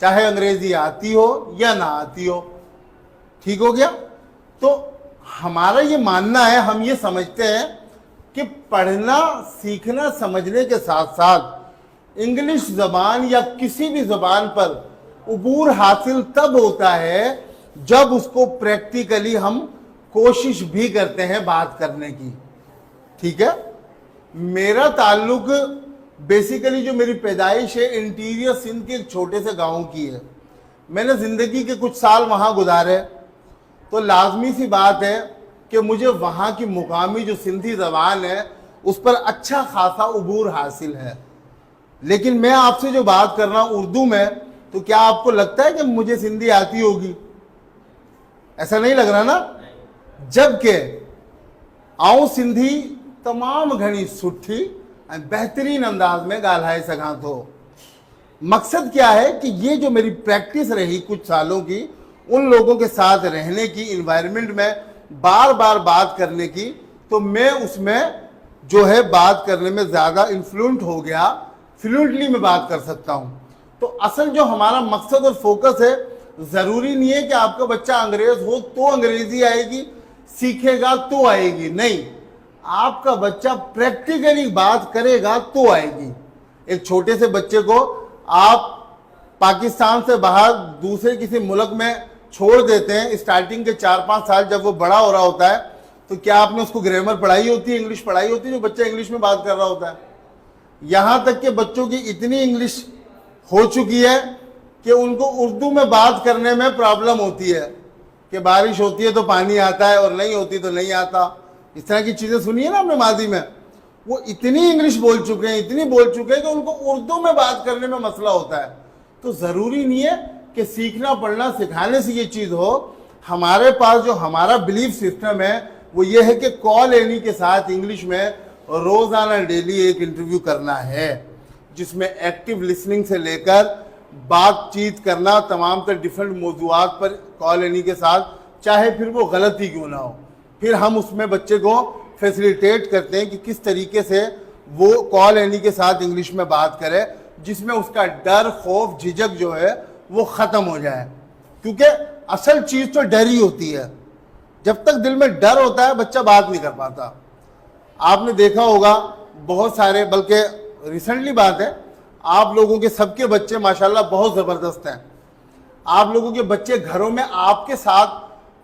چاہے انگریزی آتی ہو یا نہ آتی ہو. ٹھیک ہو گیا. تو ہمارا یہ ماننا ہے, ہم یہ سمجھتے ہیں کہ پڑھنا سیکھنا سمجھنے کے ساتھ ساتھ انگلش زبان یا کسی بھی زبان پر عبور حاصل تب ہوتا ہے جب اس کو پریکٹیکلی ہم کوشش بھی کرتے ہیں بات کرنے کی. ٹھیک ہے. میرا تعلق بیسیکلی جو میری پیدائش ہے انٹیریئر سندھ کے ایک چھوٹے سے گاؤں کی ہے. میں نے زندگی کے کچھ سال وہاں گزارے, تو لازمی سی بات ہے کہ مجھے وہاں کی مقامی جو سندھی زبان ہے اس پر اچھا خاصا عبور حاصل ہے، لیکن میں آپ سے جو بات کر رہا ہوں اردو میں، تو کیا آپ کو لگتا ہے کہ مجھے سندھی آتی ہوگی؟ ایسا نہیں لگ رہا نا؟ جبکہ آؤں سندھی تمام گھنی سٹھی بہترین انداز میں ڳالہائے سگھاں تو۔ مقصد کیا ہے کہ یہ جو میری پریکٹس رہی کچھ سالوں کی، ان لوگوں کے ساتھ رہنے کی، انوائرمنٹ میں بار بار بات کرنے کی، تو میں اس میں جو ہے بات کرنے میں زیادہ انفلوئنٹ ہو گیا، فلوئنٹلی میں بات کر سکتا ہوں۔ تو اصل جو ہمارا مقصد اور فوکس ہے، ضروری نہیں ہے کہ آپ کا بچہ انگریز ہو تو انگریزی آئے گی، سیکھے گا تو آئے گی، نہیں، آپ کا بچہ پریکٹیکلی بات کرے گا تو آئے گی۔ ایک چھوٹے سے بچے کو آپ پاکستان سے باہر دوسرے کسی ملک میں چھوڑ دیتے ہیں، اسٹارٹنگ کے 4-5 سال جب وہ بڑا ہو رہا ہوتا ہے، تو کیا آپ نے اس کو گرامر پڑھائی ہوتی ہے، انگلش پڑھائی ہوتی ہے جو بچہ انگلش میں بات کر رہا ہوتا ہے؟ یہاں تک کہ بچوں کی اتنی انگلش ہو چکی ہے کہ ان کو اردو میں بات کرنے میں پرابلم ہوتی ہے کہ بارش ہوتی ہے تو پانی آتا ہے اور نہیں ہوتی تو نہیں آتا۔ اس طرح کی چیزیں سنی ہے نا ہم نے ماضی میں۔ وہ اتنی انگلش بول چکے ہیں، اتنی بول چکے ہیں کہ ان کو اردو میں بات کرنے میں مسئلہ ہوتا ہے۔ تو ضروری نہیں ہے کہ سیکھنا پڑھنا سکھانے سے یہ چیز ہو۔ ہمارے پاس جو ہمارا بلیف سسٹم ہے وہ یہ ہے کہ کال اینی کے ساتھ انگلش میں روزانہ ڈیلی ایک انٹرویو کرنا ہے، جس میں ایکٹیو لسننگ سے لے کر بات چیت کرنا تمام تر ڈیفرنٹ موضوعات پر کال اینی کے ساتھ، چاہے پھر وہ غلط ہی کیوں نہ ہو۔ پھر ہم اس میں بچے کو فیسیلیٹیٹ کرتے ہیں کہ کس طریقے سے وہ کال اینی کے ساتھ انگلش میں بات کرے، جس میں اس کا ڈر، خوف، جھجک جو ہے وہ ختم ہو جائے، کیونکہ اصل چیز تو ڈر ہی ہوتی ہے۔ جب تک دل میں ڈر ہوتا ہے بچہ بات نہیں کر پاتا۔ آپ نے دیکھا ہوگا بہت سارے، بلکہ ریسنٹلی بات ہے، آپ لوگوں کے سب کے بچے ماشاءاللہ بہت زبردست ہیں۔ آپ لوگوں کے بچے گھروں میں آپ کے ساتھ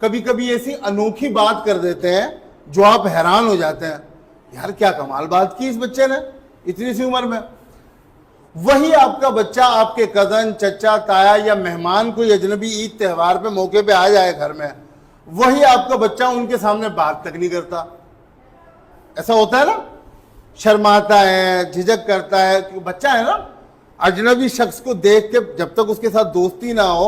کبھی کبھی ایسی انوکھی بات کر دیتے ہیں جو آپ حیران ہو جاتے ہیں، یار کیا کمال بات کی اس بچے نے اتنی سی عمر میں۔ وہی آپ کا بچہ آپ کے کزن، چچا، تایا یا مہمان کوئی اجنبی عید تہوار پہ موقع پہ آ جائے گھر میں، وہی آپ کا بچہ ان کے سامنے بات تک نہیں کرتا۔ ایسا ہوتا ہے نا، شرماتا ہے، جھجک کرتا ہے، کیونکہ بچہ ہے نا، اجنبی شخص کو دیکھ کے جب تک اس کے ساتھ دوستی نہ ہو،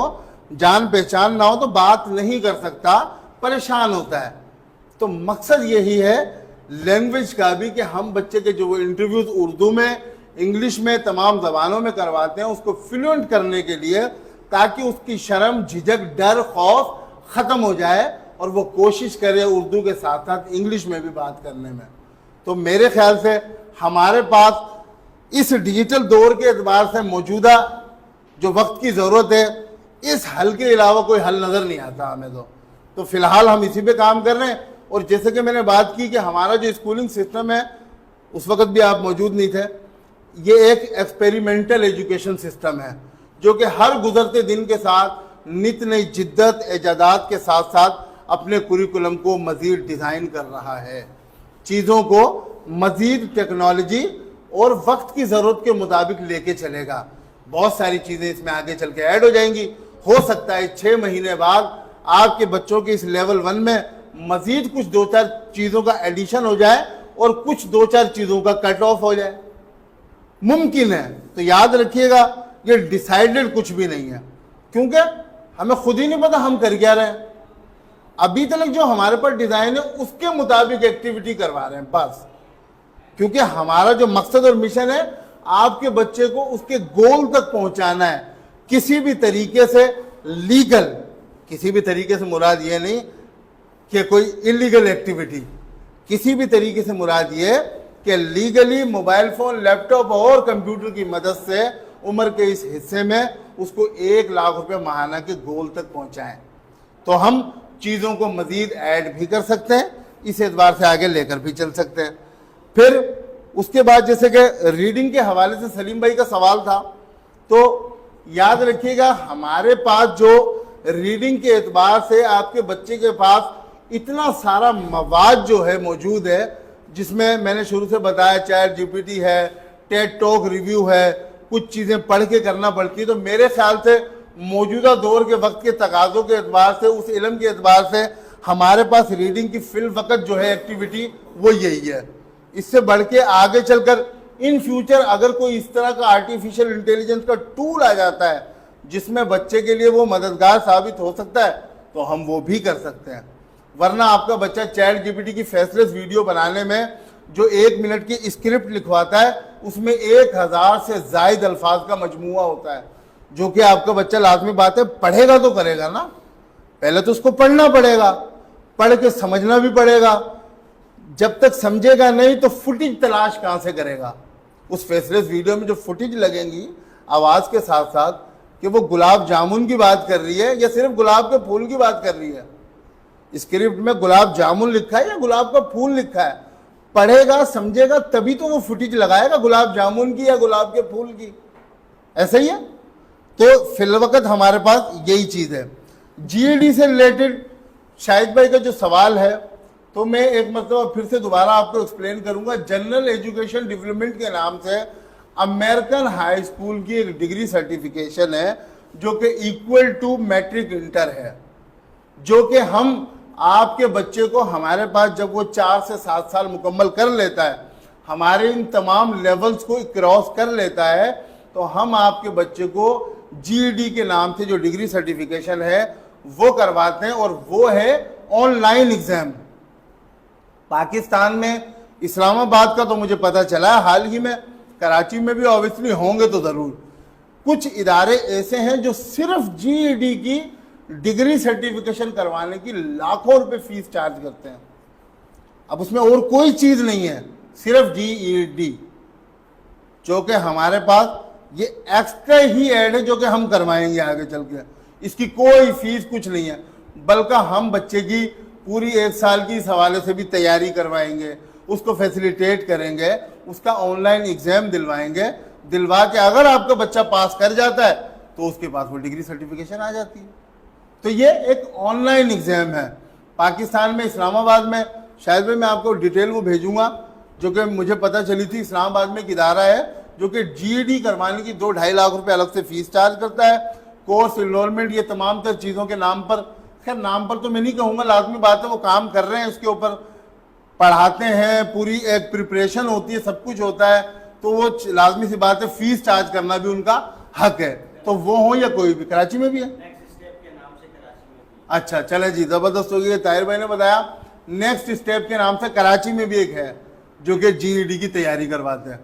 جان پہچان نہ ہو، تو بات نہیں کر سکتا، پریشان ہوتا ہے۔ تو مقصد یہی ہے لینگویج کا بھی کہ ہم بچے کے جو انٹرویوز اردو میں، انگلش میں، تمام زبانوں میں کرواتے ہیں، اس کو فلوئنٹ کرنے کے لیے، تاکہ اس کی شرم، جھجک، ڈر، خوف ختم ہو جائے اور وہ کوشش کرے اردو کے ساتھ ساتھ انگلش میں بھی بات کرنے میں۔ تو میرے خیال سے ہمارے پاس اس ڈیجیٹل دور کے اعتبار سے موجودہ جو وقت کی ضرورت ہے، اس حل کے علاوہ کوئی حل نظر نہیں آتا ہمیں۔ تو فی الحال ہم اسی پہ کام کر رہے ہیں۔ اور جیسے کہ میں نے بات کی کہ ہمارا جو اسکولنگ سسٹم ہے، اس وقت بھی آپ موجود نہیں تھے، یہ ایک ایکسپیریمنٹل ایجوکیشن سسٹم ہے جو کہ ہر گزرتے دن کے ساتھ نت نئی جدت، ایجادات کے ساتھ ساتھ اپنے کوریکولم کو مزید ڈیزائن کر رہا ہے، چیزوں کو مزید ٹیکنالوجی اور وقت کی ضرورت کے مطابق لے کے چلے گا۔ بہت ساری چیزیں اس میں آگے چل کے ایڈ ہو جائیں گی۔ ہو سکتا ہے 6 مہینے بعد آپ کے بچوں کے اس لیول 1 میں مزید کچھ 2-4 چیزوں کا ایڈیشن ہو جائے اور کچھ 2-4 چیزوں کا کٹ آف ہو جائے، ممکن ہے۔ تو یاد رکھیے گا یہ ڈیسائیڈڈ کچھ بھی نہیں ہے، کیونکہ ہمیں خود ہی نہیں پتا ہم کر کیا رہے ہیں۔ ابھی تک جو ہمارے پاس ڈیزائن ہے اس کے مطابق ایکٹیویٹی کروا رہے ہیں بس، کیونکہ ہمارا جو مقصد اور مشن ہے آپ کے بچے کو اس کے گول تک پہنچانا ہے، کسی بھی طریقے سے لیگل، کسی بھی طریقے سے مراد یہ نہیں کہ کوئی انلیگل ایکٹیویٹی، کسی بھی طریقے سے مراد یہ کہ لیگلی موبائل فون، لیپ ٹاپ اور کمپیوٹر کی مدد سے عمر کے اس حصے میں اس کو 1 لاکھ روپے ماہانہ کے گول تک پہنچائیں۔ تو ہم چیزوں کو مزید ایڈ بھی کر سکتے ہیں، اس اعتبار سے آگے لے کر بھی چل سکتے ہیں۔ پھر اس کے بعد جیسے کہ ریڈنگ کے حوالے سے سلیم بھائی کا سوال تھا، تو یاد رکھیے گا ہمارے پاس جو ریڈنگ کے اعتبار سے آپ کے بچے کے پاس اتنا سارا مواد جو ہے موجود ہے، جس میں نے شروع سے بتایا چیٹ جی پی ٹی ہے، ٹیڈ ٹاک ریویو ہے، کچھ چیزیں پڑھ کے کرنا پڑتی ہے۔ تو میرے خیال سے موجودہ دور کے وقت کے تقاضوں کے اعتبار سے، اس علم کے اعتبار سے ہمارے پاس ریڈنگ کی فی الوقت جو ہے ایکٹیویٹی وہ یہی ہے. اس سے بڑھ کے آگے چل کر ان فیوچر اگر کوئی اس طرح کا آرٹیفیشل انٹیلیجنس کا ٹول آ جاتا ہے جس میں بچے کے لیے وہ مددگار ثابت ہو سکتا ہے تو ہم وہ بھی کر سکتے ہیں. ورنہ آپ کا بچہ چیٹ جی پی ٹی کی فیس لیس ویڈیو بنانے میں جو 1 منٹ کی اسکرپٹ لکھواتا ہے اس میں 1000 سے زائد الفاظ کا مجموعہ ہوتا ہے, جو کہ آپ کا بچہ لازمی بات ہے پڑھے گا تو کرے گا نا. پہلے تو اس کو پڑھنا پڑے گا, پڑھ کے سمجھنا بھی پڑے گا. جب تک سمجھے گا نہیں تو فوٹیج تلاش کہاں سے کرے گا؟ اس فیس لیس ویڈیو میں جو فوٹیج لگیں گی آواز کے ساتھ ساتھ کہ وہ گلاب جامن کی بات کر رہی ہے یا صرف گلاب کے پھول کی بات کر رہی ہے. اسکرپٹ میں گلاب جامن لکھا ہے یا گلاب کا پھول لکھا ہے, پڑھے گا سمجھے گا تبھی تو وہ فوٹیج لگائے گا گلاب جامن کی یا گلاب کے پھول کی. ایسا ہی ہے. تو فی الوقت ہمارے پاس یہی چیز ہے. جی ای ڈی سے ریلیٹڈ شاہد بھائی کا جو سوال ہے تو میں ایک مرتبہ پھر سے دوبارہ آپ کو ایکسپلین کروں گا. جنرل ایجوکیشن ڈیولپمنٹ کے نام سے امریکن ہائی اسکول کی ایک ڈگری سرٹیفکیشن ہے جو کہ ایکول ٹو میٹرک انٹر ہے, جو کہ ہم آپ کے بچے کو ہمارے پاس جب وہ 4 سے 7 سال مکمل کر لیتا ہے, ہمارے ان تمام لیولز کو کراس کر لیتا ہے, تو ہم آپ کے بچے کو جی ڈی کے نام سے جو ڈگری سرٹیفکیشن ہے وہ کرواتے ہیں, اور وہ ہے آن لائن ایگزام. پاکستان میں اسلام آباد کا تو مجھے پتہ چلا ہے حال ہی میں, کراچی میں بھی اوبیسلی ہوں گے تو ضرور. کچھ ادارے ایسے ہیں جو صرف جی ای ڈی کی ڈگری سرٹیفکیشن کروانے کی لاکھوں روپے فیس چارج کرتے ہیں. اب اس میں اور کوئی چیز نہیں ہے, صرف جی ای ڈی, جو کہ ہمارے پاس یہ ایکسٹرا ہی ایڈ ہے جو کہ ہم کروائیں گے آگے چل کے. اس کی کوئی فیس کچھ نہیں ہے, بلکہ ہم بچے کی پوری 1 سال کی اس حوالے سے بھی تیاری کروائیں گے, اس کو فیسیلیٹیٹ کریں گے, اس کا آن لائن ایگزام دلوائیں گے, دلوا کے اگر آپ کا بچہ پاس کر جاتا ہے تو اس کے پاس وہ ڈگری سرٹیفکیشن آ جاتی ہے. تو یہ ایک آن لائن ایگزام ہے پاکستان میں, اسلام آباد میں. شاید میں آپ کو ڈیٹیل وہ بھیجوں گا جو کہ مجھے پتہ چلی تھی. اسلام آباد میں ایک ادارہ ہے جو کہ جی ای ڈی کروانے کی 2-2.5 لاکھ روپے الگ سے فیس چارج کرتا ہے. کورس انرولمنٹ یہ تمام تر چیزوں کے نام پر, خیر نام پر تو میں نہیں کہوں گا, لازمی بات ہے وہ کام کر رہے ہیں, اس کے اوپر پڑھاتے ہیں, پوری ایک پریپریشن ہوتی ہے, سب کچھ ہوتا ہے, تو وہ لازمی سی بات ہے فیس چارج کرنا بھی ان کا حق ہے. تو وہ ہوں یا کوئی بھی. کراچی میں بھی ہے. اچھا چلے جی, زبردست ہو گئی. طاہر بھائی نے بتایا نیکسٹ اسٹیپ کے نام سے کراچی میں بھی ایک ہے جو کہ جی ای ڈی کی تیاری کرواتے ہیں.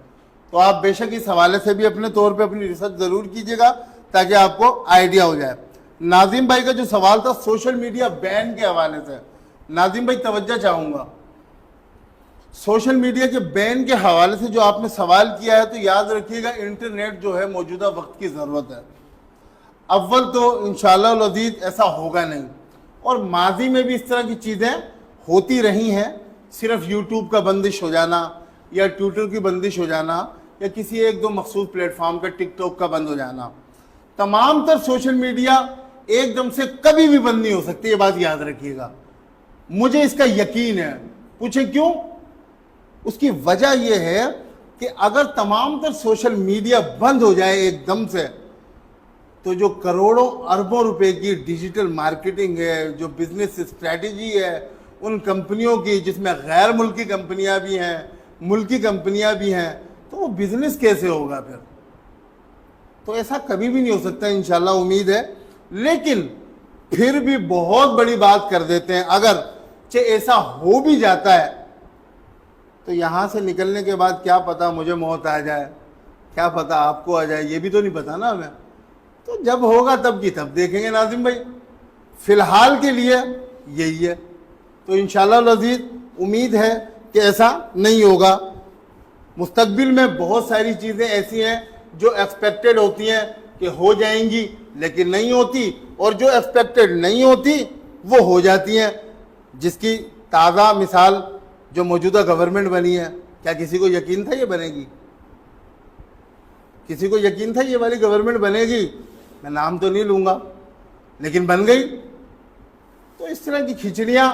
تو آپ بے شک اس حوالے سے بھی اپنے طور پہ اپنی ریسرچ ضرور کیجیے گا تاکہ آپ کو آئیڈیا ہو جائے. ناظم بھائی کا جو سوال تھا سوشل میڈیا بین کے حوالے سے, ناظم بھائی توجہ چاہوں گا. سوشل میڈیا کے بین کے حوالے سے جو آپ نے سوال کیا ہے تو یاد رکھیے گا انٹرنیٹ جو ہے موجودہ وقت کی ضرورت ہے. اول تو انشاءاللہ العزیز ایسا ہوگا نہیں, اور ماضی میں بھی اس طرح کی چیزیں ہوتی رہی ہیں. صرف یوٹیوب کا بندش ہو جانا یا ٹویٹر کی بندش ہو جانا یا کسی 1-2 مخصوص پلیٹ فارم کا ٹک ٹاک کا بند ہو جانا, تمام تر سوشل میڈیا ایک دم سے کبھی بھی بند نہیں ہو سکتی. یہ بات یاد رکھیے گا, مجھے اس کا یقین ہے. پوچھیں کیوں؟ اس کی وجہ یہ ہے کہ اگر تمام تر سوشل میڈیا بند ہو جائے ایک دم سے تو جو کروڑوں اربوں روپے کی ڈیجیٹل مارکیٹنگ ہے, جو بزنس اسٹریٹجی ہے ان کمپنیوں کی, جس میں غیر ملکی کمپنیاں بھی ہیں ملکی کمپنیاں بھی ہیں, تو وہ بزنس کیسے ہوگا پھر؟ تو ایسا کبھی بھی نہیں ہو سکتا انشاءاللہ, امید ہے. لیکن پھر بھی بہت بڑی بات کر دیتے ہیں, اگر ایسا ہو بھی جاتا ہے تو یہاں سے نکلنے کے بعد کیا پتا مجھے موت آ جائے, کیا پتا آپ کو آ جائے, یہ بھی تو نہیں پتا نا ہمیں. تو جب ہوگا تب کی تب دیکھیں گے ناظم بھائی. فی الحال کے لیے یہی ہے. تو انشاءاللہ العزیز امید ہے کہ ایسا نہیں ہوگا. مستقبل میں بہت ساری چیزیں ایسی ہیں جو ایکسپیکٹڈ ہوتی ہیں کہ ہو جائیں گی لیکن نہیں ہوتی, اور جو ایکسپیکٹڈ نہیں ہوتی وہ ہو جاتی ہیں. جس کی تازہ مثال جو موجودہ گورنمنٹ بنی ہے, کیا کسی کو یقین تھا یہ بنے گی؟ کسی کو یقین تھا یہ والی گورنمنٹ بنے گی؟ میں نام تو نہیں لوں گا لیکن بن گئی. تو اس طرح کی کھچڑیاں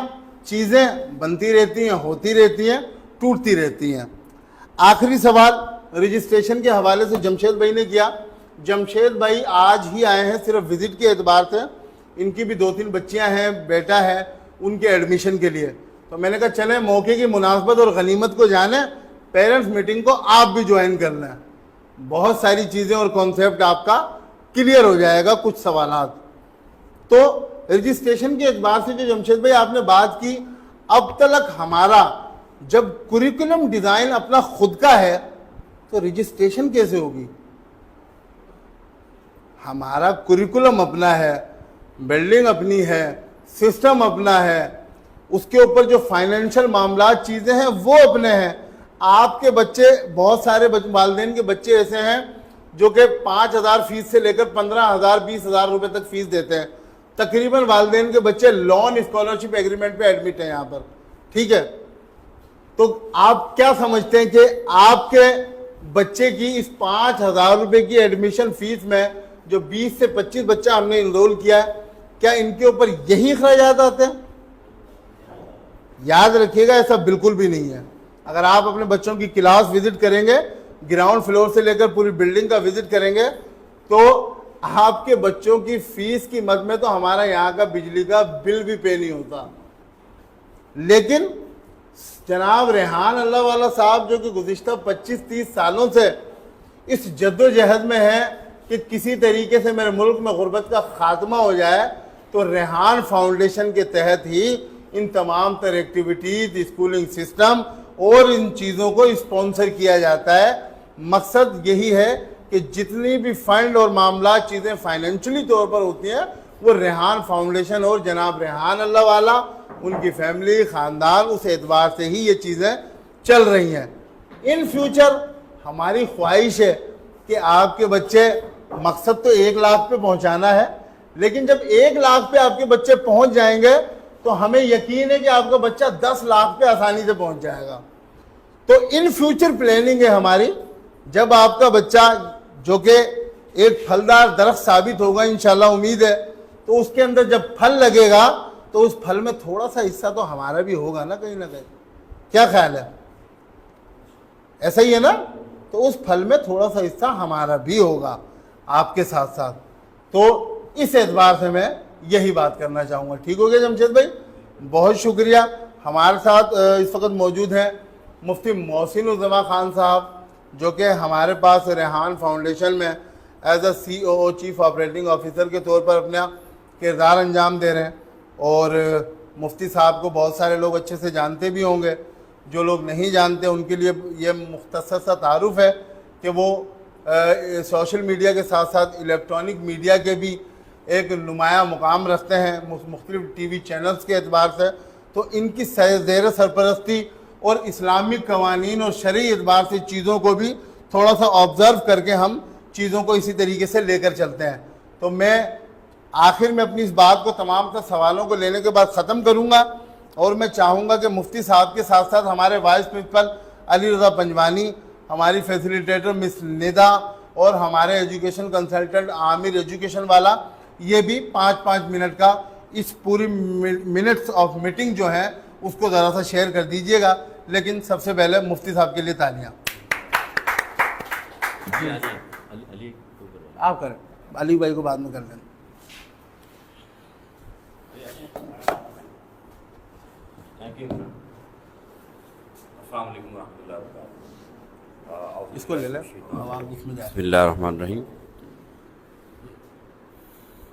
چیزیں بنتی رہتی ہیں, ہوتی رہتی ہیں, ٹوٹتی رہتی ہیں. آخری سوال رجسٹریشن کے حوالے سے جمشید بھائی نے کیا. جمشید بھائی آج ہی آئے ہیں صرف وزٹ کے اعتبار سے. ان کی بھی 2-3 بچیاں ہیں, بیٹا ہے, ان کے ایڈمیشن کے لیے. تو میں نے کہا چلیں موقع کی مناسبت اور غنیمت کو جانیں, پیرنٹس میٹنگ کو آپ بھی جوائن کر لیں, بہت ساری چیزیں اور کانسیپٹ آپ کا کلیئر ہو جائے گا. کچھ سوالات تو رجسٹریشن کے اعتبار سے جو جمشید بھائی آپ نے بات کی, اب تک ہمارا جب کریکولم ڈیزائن اپنا خود کا ہے تو رجسٹریشن کیسے ہوگی؟ ہمارا کریکولم اپنا ہے, بلڈنگ اپنی ہے, سسٹم اپنا ہے, اس کے اوپر جو فائنینشل معاملات چیزیں ہیں وہ اپنے ہیں. آپ کے بچے, بہت سارے والدین کے بچے ایسے ہیں جو کہ 5,000 فیس سے لے کر 15,000 20,000 روپے تک فیس دیتے ہیں. تقریباً والدین کے بچے لون اسکالرشپ ایگریمنٹ پہ ایڈمٹ ہیں یہاں پر, ٹھیک ہے. تو آپ کیا سمجھتے ہیں کہ آپ کے بچے کی اس 5,000 روپے کی ایڈمیشن فیس میں جو 20 سے 25 بچہ ہم نے انرول کیا ہے, کیا ان کے اوپر یہی اخراجات آتے ہیں؟ یاد رکھیے گا ایسا بالکل بھی نہیں ہے. اگر آپ اپنے بچوں کی کلاس وزٹ کریں گے, گراؤنڈ فلور سے لے کر پوری بلڈنگ کا وزٹ کریں گے, تو آپ کے بچوں کی فیس کی مد میں تو ہمارا یہاں کا بجلی کا بل بھی پے نہیں ہوتا. لیکن جناب ریحان اللہ والا صاحب جو کہ گزشتہ 25-30 سالوں سے اس جد و جہد میں ہے کہ کسی طریقے سے میرے ملک میں غربت کا خاتمہ ہو جائے, تو ریحان فاؤنڈیشن کے تحت ہی ان تمام تر ایکٹیویٹیز, اسکولنگ سسٹم اور ان چیزوں کو اسپانسر کیا جاتا ہے. مقصد یہی ہے کہ جتنی بھی فنڈ اور معاملات چیزیں فائنینشلی طور پر ہوتی ہیں وہ ریحان فاؤنڈیشن اور جناب ریحان اللہ والا, ان کی فیملی, خاندان, اس اعتبار سے ہی یہ چیزیں چل رہی ہیں. ان فیوچر ہماری خواہش ہے کہ آپ کے بچے, مقصد تو 1 لاکھ پہ پہنچانا ہے, لیکن جب 1 لاکھ پہ آپ کے بچے پہنچ جائیں گے تو ہمیں یقین ہے کہ آپ کا بچہ 10 لاکھ پہ آسانی سے پہنچ جائے گا. تو ان فیوچر پلاننگ ہے ہماری. جب آپ کا بچہ جو کہ ایک پھلدار درخت ثابت ہوگا انشاءاللہ, امید ہے, تو اس کے اندر جب پھل لگے گا تو اس پھل میں تھوڑا سا حصہ تو ہمارا بھی ہوگا نا کہیں نہ کہیں. کیا خیال ہے؟ ایسا ہی ہے نا؟ تو اس پھل میں تھوڑا سا حصہ ہمارا بھی ہوگا آپ کے ساتھ ساتھ. تو اس اعتبار سے میں یہی بات کرنا چاہوں گا. ٹھیک ہو گیا جمشید بھائی, بہت شکریہ. ہمارے ساتھ اس وقت موجود ہیں مفتی محسن الزما خان صاحب, جو کہ ہمارے پاس ریحان فاؤنڈیشن میں as a COO chief operating officer کے طور پر اپنا کردار انجام دے رہے ہیں. اور مفتی صاحب کو بہت سارے لوگ اچھے سے جانتے بھی ہوں گے, جو لوگ نہیں جانتے ان کے لیے یہ مختصر سا تعارف ہے کہ وہ سوشل میڈیا کے ساتھ ساتھ الیکٹرانک میڈیا کے بھی ایک نمایاں مقام رکھتے ہیں مختلف ٹی وی چینلز کے اعتبار سے. تو ان کی زیر سرپرستی اور اسلامک قوانین اور شرعی اعتبار سے چیزوں کو بھی تھوڑا سا آبزرو کر کے ہم چیزوں کو اسی طریقے سے لے کر چلتے ہیں. تو میں آخر میں اپنی اس بات کو تمام تر سوالوں کو لینے کے بعد ختم کروں گا, اور میں چاہوں گا کہ مفتی صاحب کے ساتھ ساتھ ہمارے وائس پرنسپل علی رضا پنجوانی, ہماری فیسیلیٹیٹر مس ندا, اور ہمارے ایجوکیشن کنسلٹنٹ عامر ایجوکیشن والا, یہ بھی 5-5 منٹ کا اس پوری منٹس آف میٹنگ جو ہیں اس کو ذرا سا شیئر کر دیجئے گا. لیکن سب سے پہلے مفتی صاحب کے لیے تالیاں. آپ کریں, علی بھائی کو بعد میں کر لینا. السلام علیکم ورحمۃ اللہ وبرکاتہ. اس کو لے لیں, بسم اللہ الرحمن الرحیم.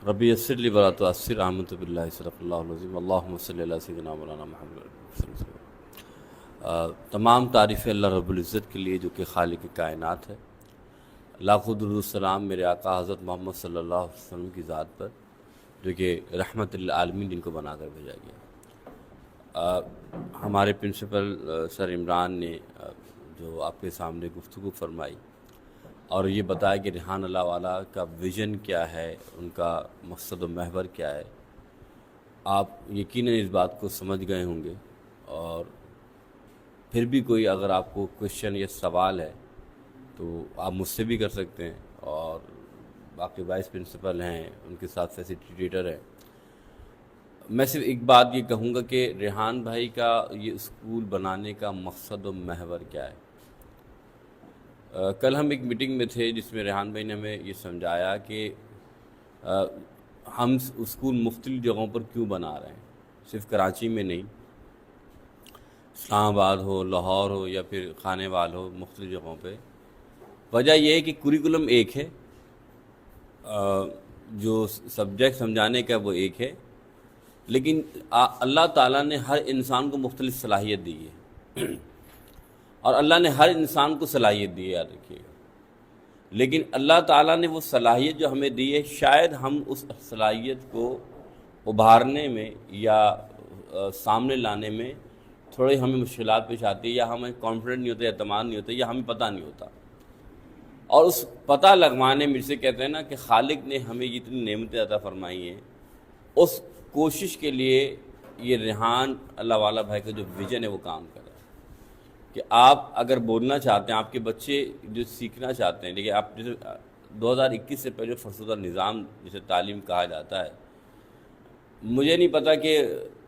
ربی یسر لی ولا تعسر, آمنت باللہ صدق اللہ العظیم, اللہم صلی علی سیدنا مولانا محمد. تمام تعریفیں اللہ رب العزت کے لیے جو کہ خالق کائنات ہے. لاکھوں درود السلام میرے آقا حضرت محمد صلی اللہ علیہ وسلم کی ذات پر, جو کہ رحمت للعالمین جن کو بنا کر بھیجا گیا. ہمارے پرنسپل سر عمران نے جو آپ کے سامنے گفتگو فرمائی اور یہ بتایا کہ ریحان اللہ والا کا ویژن کیا ہے, ان کا مقصد و محور کیا ہے. آپ یقیناً اس بات کو سمجھ گئے ہوں گے, اور پھر بھی کوئی اگر آپ کو کوشچن یا سوال ہے تو آپ مجھ سے بھی کر سکتے ہیں, اور باقی وائس پرنسپل ہیں, ان کے ساتھ فیسیلیٹیٹر ہیں. میں صرف ایک بات یہ کہوں گا کہ ریحان بھائی کا یہ اسکول بنانے کا مقصد و محور کیا ہے. کل ہم ایک میٹنگ میں تھے جس میں ریحان بھائی نے ہمیں یہ سمجھایا کہ ہم اسکول مختلف جگہوں پر کیوں بنا رہے ہیں. صرف کراچی میں نہیں، اسلام آباد ہو، لاہور ہو یا پھر خانے وال ہو، مختلف جگہوں پہ وجہ یہ ہے کہ کوریکولم ایک ہے، جو سبجیکٹ سمجھانے کا وہ ایک ہے، لیکن اللہ تعالیٰ نے ہر انسان کو مختلف صلاحیت دی ہے اور اللہ نے ہر انسان کو صلاحیت دی ہے، یاد رکھیے گا۔ لیکن اللہ تعالیٰ نے وہ صلاحیت جو ہمیں دی ہے، شاید ہم اس صلاحیت کو ابھارنے میں یا سامنے لانے میں تھوڑے ہمیں مشکلات پیش آتی ہے، یا ہمیں کانفیڈنٹ نہیں ہوتا، اعتماد نہیں ہوتا، یا ہمیں پتہ نہیں ہوتا۔ اور اس پتہ لگوانے میں جسے کہتے ہیں نا کہ خالق نے ہمیں اتنی نعمتیں عطا فرمائی ہیں، اس کوشش کے لیے یہ ریحان اللہ والا بھائی کا جو ویژن ہے وہ کام کر رہا ہے کہ آپ اگر بولنا چاہتے ہیں، آپ کے بچے جو سیکھنا چاہتے ہیں، لیکن آپ جیسے 2021 سے پہلے فرسودہ نظام جسے تعلیم کہا جاتا ہے، مجھے نہیں پتہ کہ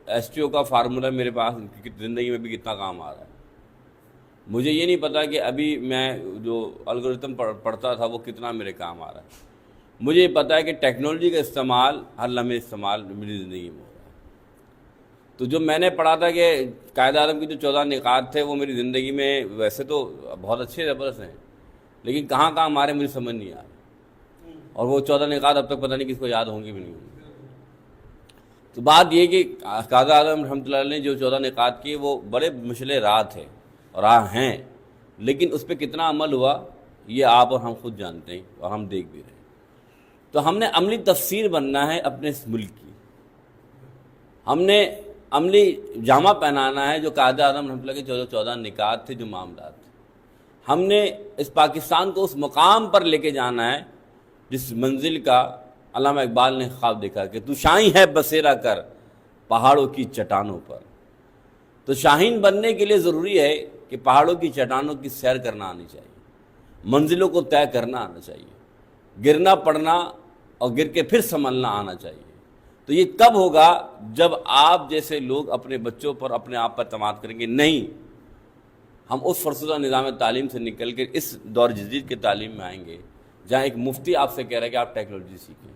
ایس ٹی او کا فارمولہ میرے پاس زندگی میں بھی کتنا کام آ رہا ہے، مجھے یہ نہیں پتہ کہ ابھی میں جو الگورتھم پڑھتا تھا وہ کتنا میرے کام آ رہا ہے، مجھے یہ پتہ ہے کہ ٹیکنالوجی کا استعمال ہر لمحے استعمال میری زندگی میں ہو رہا ہے۔ تو جو میں نے پڑھا تھا کہ قائد اعظم کی جو 14 نکات تھے وہ میری زندگی میں ویسے تو بہت اچھے زبردست ہیں، لیکن کہاں کہاں ہمارے مجھے سمجھ نہیں آ رہا، اور وہ 14 نکات اب تک پتہ نہیں کس کو یاد ہوں گی بھی نہیں ہوں گی۔ تو بات یہ کہ قائد اعظم رحمۃ اللہ علیہ نے جو 14 نکات کیے وہ بڑے مشعل راہ تھے اور راہ ہیں، لیکن اس پہ کتنا عمل ہوا یہ آپ اور ہم خود جانتے ہیں اور ہم دیکھ بھی رہے ہیں۔ تو ہم نے عملی تفسیر بننا ہے اپنے اس ملک کی، ہم نے عملی جامہ پہنانا ہے جو قائد اعظم رحمۃ اللہ کے 14 نکات تھے، جو معاملات تھے، ہم نے اس پاکستان کو اس مقام پر لے کے جانا ہے جس منزل کا علامہ اقبال نے خواب دیکھا کہ تو شاہین ہے بسیرا کر پہاڑوں کی چٹانوں پر۔ تو شاہین بننے کے لیے ضروری ہے کہ پہاڑوں کی چٹانوں کی سیر کرنا آنی چاہیے، منزلوں کو طے کرنا آنا چاہیے، گرنا پڑنا اور گر کے پھر سنبھلنا آنا چاہیے۔ تو یہ کب ہوگا؟ جب آپ جیسے لوگ اپنے بچوں پر اپنے آپ پر اعتماد کریں گے۔ نہیں، ہم اس فرسودہ نظام تعلیم سے نکل کے اس دور جدید کے تعلیم میں آئیں گے جہاں ایک مفتی آپ سے کہہ رہا ہے کہ آپ ٹیکنالوجی سیکھیں،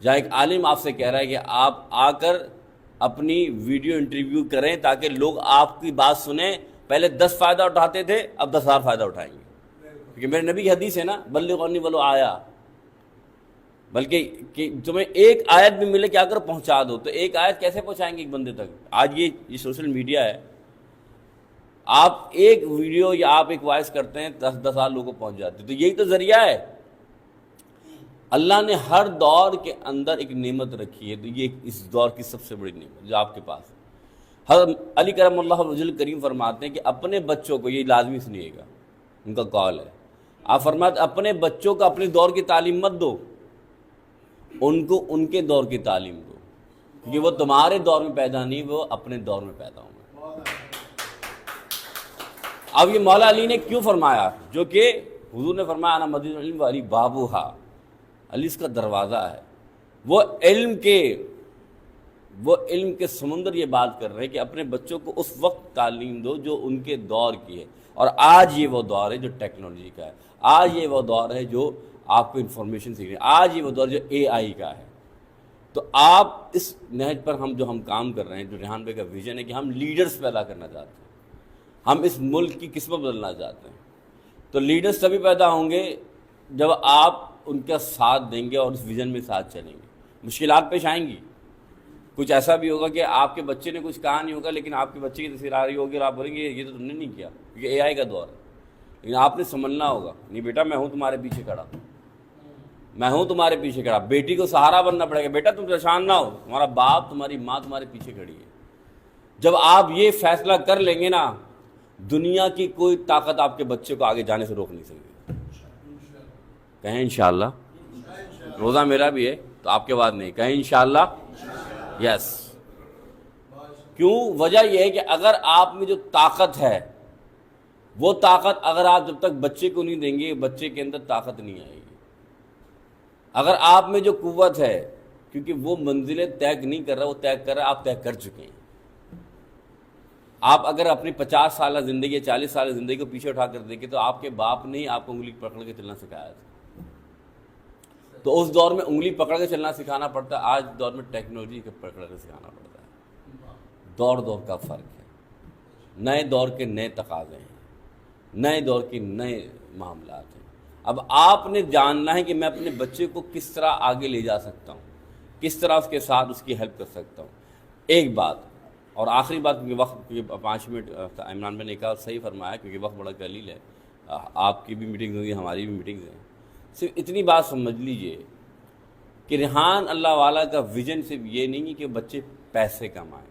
جہاں ایک عالم آپ سے کہہ رہا ہے کہ آپ آ کر اپنی ویڈیو انٹرویو کریں تاکہ لوگ آپ کی بات سنیں۔ پہلے 10 فائدہ اٹھاتے تھے، اب 10,000 فائدہ اٹھائیں گے، کیونکہ میرے نبی کی حدیث ہے نا، بلغ عنی ولو آیا، بلکہ کہ تمہیں ایک آیت بھی ملے کہ اگر پہنچا دو۔ تو ایک آیت کیسے پہنچائیں گے ایک بندے تک؟ آج یہ سوشل میڈیا ہے، آپ ایک ویڈیو یا آپ ایک وائس کرتے ہیں 10,000 لوگوں کو پہنچ جاتے ہیں۔ تو یہی تو ذریعہ ہے۔ اللہ نے ہر دور کے اندر ایک نعمت رکھی ہے، تو یہ اس دور کی سب سے بڑی نعمت جو آپ کے پاس ہے۔ حضرت علی کرم اللہ وجہ کریم فرماتے ہیں کہ اپنے بچوں کو، یہ لازمی سنیے گا، ان کا قول ہے، آپ فرماتے ہیں اپنے بچوں کو اپنے دور کی تعلیم مت دو، ان کو ان کے دور کی تعلیم دو، کیونکہ وہ تمہارے دور میں پیدا نہیں، وہ اپنے دور میں پیدا ہوں گے۔ اب یہ مولا علی نے کیوں فرمایا؟ جو کہ حضور نے فرمایا انا مدین العلم و علی بابوہا، علی اس کا دروازہ ہے۔ وہ علم کے سمندر یہ بات کر رہے ہیں کہ اپنے بچوں کو اس وقت تعلیم دو جو ان کے دور کی ہے، اور آج یہ وہ دور ہے جو ٹیکنالوجی کا ہے، آج یہ وہ دور ہے جو آپ کو انفارمیشن سیکھ رہے ہیں، آج یہ وہ دور جو اے آئی کا ہے۔ تو آپ اس نہج پر جو ہم کام کر رہے ہیں، جو ریحان بھائی کا ویژن ہے کہ ہم لیڈرز پیدا کرنا چاہتے ہیں، ہم اس ملک کی قسمت بدلنا چاہتے ہیں۔ تو لیڈرز تبھی پیدا ہوں گے جب آپ ان کا ساتھ دیں گے اور اس ویژن میں ساتھ چلیں گے۔ مشکلات پیش آئیں گی، کچھ ایسا بھی ہوگا کہ آپ کے بچے نے کچھ کہا نہیں ہوگا، لیکن آپ کے بچے کی تصویر آ رہی ہوگی اور آپ بولیں گے یہ تو تم نے نہیں کیا، کیونکہ اے آئی کا دور ہے، لیکن آپ نے سنبھلنا ہوگا۔ نہیں بیٹا، میں ہوں تمہارے پیچھے کھڑا، میں ہوں تمہارے پیچھے کھڑا۔ بیٹی کو سہارا بننا پڑے گا، بیٹا تم پریشان نہ ہو، تمہارا باپ تمہاری ماں تمہارے پیچھے کھڑی ہے۔ جب آپ یہ فیصلہ کر لیں گے نا، دنیا کی کوئی طاقت آپ کے بچے کو آگے جانے سے روک نہیں سکتی۔ کہیں انشاءاللہ، روزہ میرا بھی ہے تو آپ کے بعد نہیں، کہیں انشاءاللہ یس۔ کیوں؟ وجہ یہ ہے کہ اگر آپ میں جو طاقت ہے، وہ طاقت اگر آپ جب تک بچے کو نہیں دیں گے، بچے کے اندر طاقت نہیں آئے گی۔ اگر آپ میں جو قوت ہے، کیونکہ وہ منزلیں طے نہیں کر رہا، وہ طے کر رہا، آپ طے کر چکے ہیں۔ آپ اگر اپنی 50 سالہ زندگی یا 40 سالہ زندگی کو پیچھے اٹھا کر دیکھیں تو آپ کے باپ نے ہی آپ کو انگلی پکڑ کے چلنا سکھایا تھا۔ تو اس دور میں انگلی پکڑ کے چلنا سکھانا پڑتا ہے، آج دور میں ٹیکنالوجی کے پکڑ کے سکھانا پڑتا ہے۔ دور کا فرق ہے. نئے دور کے نئے تقاضے ہیں, نئے دور کے نئے معاملات ہیں. اب آپ نے جاننا ہے کہ میں اپنے بچے کو کس طرح آگے لے جا سکتا ہوں, کس طرح اس کے ساتھ اس کی ہیلپ کر سکتا ہوں. ایک بات اور آخری بات, کیونکہ وقت 5 منٹ عمران بھائی نے کہا صحیح فرمایا, کیونکہ وقت بڑا قلیل ہے, آپ کی بھی میٹنگ ہوگی, ہماری بھی میٹنگز ہیں. صرف اتنی بات سمجھ لیجئے کہ ریحان اللہ والا کا ویژن صرف یہ نہیں ہے کہ بچے پیسے کمائیں,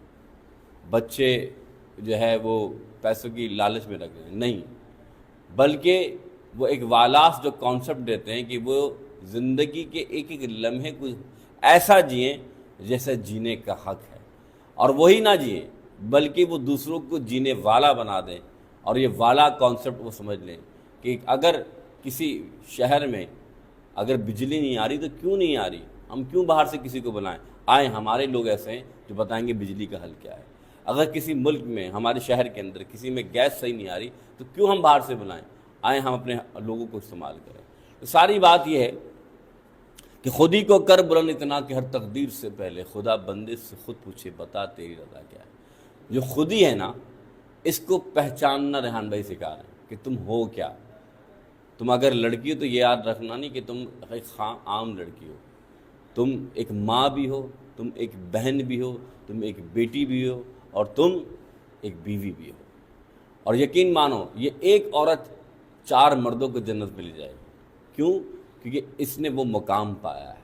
بچے جو ہے وہ پیسوں کی لالچ میں رکھ رہے ہیں, نہیں, بلکہ وہ ایک والاس جو کانسیپٹ دیتے ہیں کہ وہ زندگی کے ایک ایک لمحے کو ایسا جئیں جیسے جینے کا حق ہے, اور وہی نہ جئیں بلکہ وہ دوسروں کو جینے والا بنا دیں. اور یہ والا کانسیپٹ وہ سمجھ لیں کہ اگر کسی شہر میں اگر بجلی نہیں آ رہی تو کیوں نہیں آ رہی, ہم کیوں باہر سے کسی کو بلائیں, آئیں ہمارے لوگ ایسے ہیں جو بتائیں گے بجلی کا حل کیا ہے. اگر کسی ملک میں ہمارے شہر کے اندر کسی میں گیس صحیح نہیں آ رہی تو کیوں ہم باہر سے بلائیں, آئیں ہم اپنے لوگوں کو استعمال کریں. تو ساری بات یہ ہے کہ خود ہی کو کر بلند اتنا کہ ہر تقدیر سے پہلے خدا بندے سے خود پوچھے بتا تیری رضا کیا ہے. جو خود ہی ہے نا, اس کو پہچاننا ریحان بھائی سکھا رہے ہیں کہ تم ہو کیا. تم اگر لڑکی ہو تو یہ یاد رکھنا نہیں کہ تم ایک عام لڑکی ہو, تم ایک ماں بھی ہو, تم ایک بہن بھی ہو, تم ایک بیٹی بھی ہو, اور تم ایک بیوی بھی ہو. اور یقین مانو یہ ایک عورت 4 مردوں کو جنت میں لے جائے گی. کیوں؟ کیونکہ اس نے وہ مقام پایا ہے,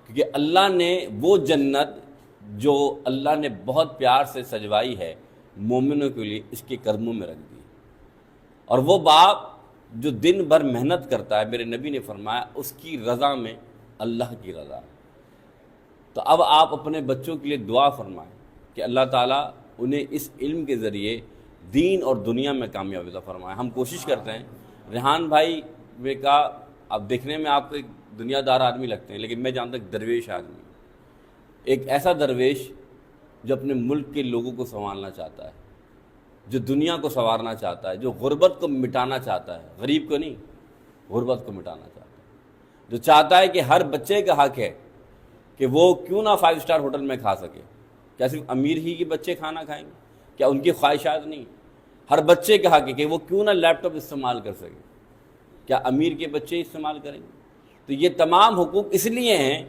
کیونکہ اللہ نے وہ جنت جو اللہ نے بہت پیار سے سجوائی ہے مومنوں کے لیے اس کے قدموں میں رکھ دی. اور وہ باپ جو دن بھر محنت کرتا ہے, میرے نبی نے فرمایا اس کی رضا میں اللہ کی رضا. تو اب آپ اپنے بچوں کے لیے دعا فرمائیں کہ اللہ تعالیٰ انہیں اس علم کے ذریعے دین اور دنیا میں کامیابی عطا فرمائے. ہم کوشش کرتے ہیں. ریحان بھائی میں کا اب دیکھنے میں آپ کو ایک دنیا دار آدمی لگتے ہیں, لیکن میں جانتا ہوں ایک درویش آدمی, ایک ایسا درویش جو اپنے ملک کے لوگوں کو سنبھالنا چاہتا ہے, جو دنیا کو سنوارنا چاہتا ہے, جو غربت کو مٹانا چاہتا ہے, غریب کو نہیں, غربت کو مٹانا چاہتا ہے, جو چاہتا ہے کہ ہر بچے کا حق ہے کہ وہ کیوں نہ 5 اسٹار ہوٹل میں کھا سکے. کیا صرف امیر ہی کے بچے کھانا کھائیں گے؟ کیا ان کی خواہشات نہیں؟ ہر بچے کا حق ہے کہ وہ کیوں نہ لیپ ٹاپ استعمال کر سکے. کیا امیر کے بچے استعمال کریں گے؟ تو یہ تمام حقوق اس لیے ہیں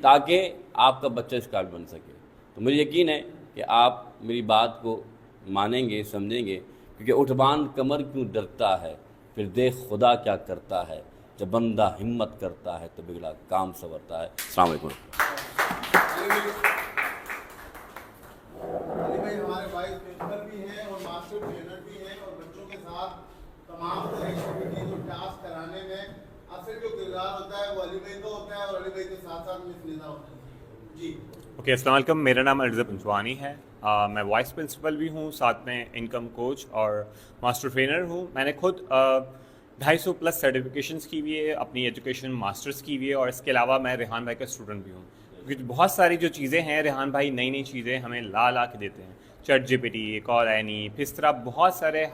تاکہ آپ کا بچہ اس قابل بن سکے. تو مجھے یقین ہے کہ آپ میری بات کو مانیں گے, سمجھیں گے, کیونکہ اٹھبان کمر کیوں ڈرتا ہے, پھر دیکھ خدا کیا کرتا ہے, جب بندہ ہمت کرتا ہے تو بگڑا کام سنورتا ہے. السلام علیکم. علی بھائی ہمارے وائس پرنسپل بھی ہیں اور ماسٹر ٹرینر بھی ہیں, اور بچوں کے ساتھ تمام ایکٹیویٹیز اور ٹاسک کرانے میں اصل جو کردار ہوتا ہے وہ علی بھائی کا ہوتا ہے, اور علی بھائی کے ساتھ ساتھ مس ندا ہوتا ہے. جی اوکے, السلام علیکم. میرا نام ارزا پنچوانی ہے. میں وائس پرنسپل بھی ہوں, ساتھ میں انکم کوچ اور ماسٹر ٹرینر ہوں. میں نے خود 250+ سرٹیفکیشنس کی ہوئی ہے, اپنی ایجوکیشن ماسٹرز کی ہوئی ہے, اور اس کے علاوہ میں ریحان بھائی کا اسٹوڈنٹ بھی ہوں. کیونکہ بہت ساری جو چیزیں ہیں ریحان بھائی نئی نئی چیزیں ہمیں لا کے دیتے ہیں. چیٹ جی پی ٹی, کال اینی, پھر اس طرح بہت سارے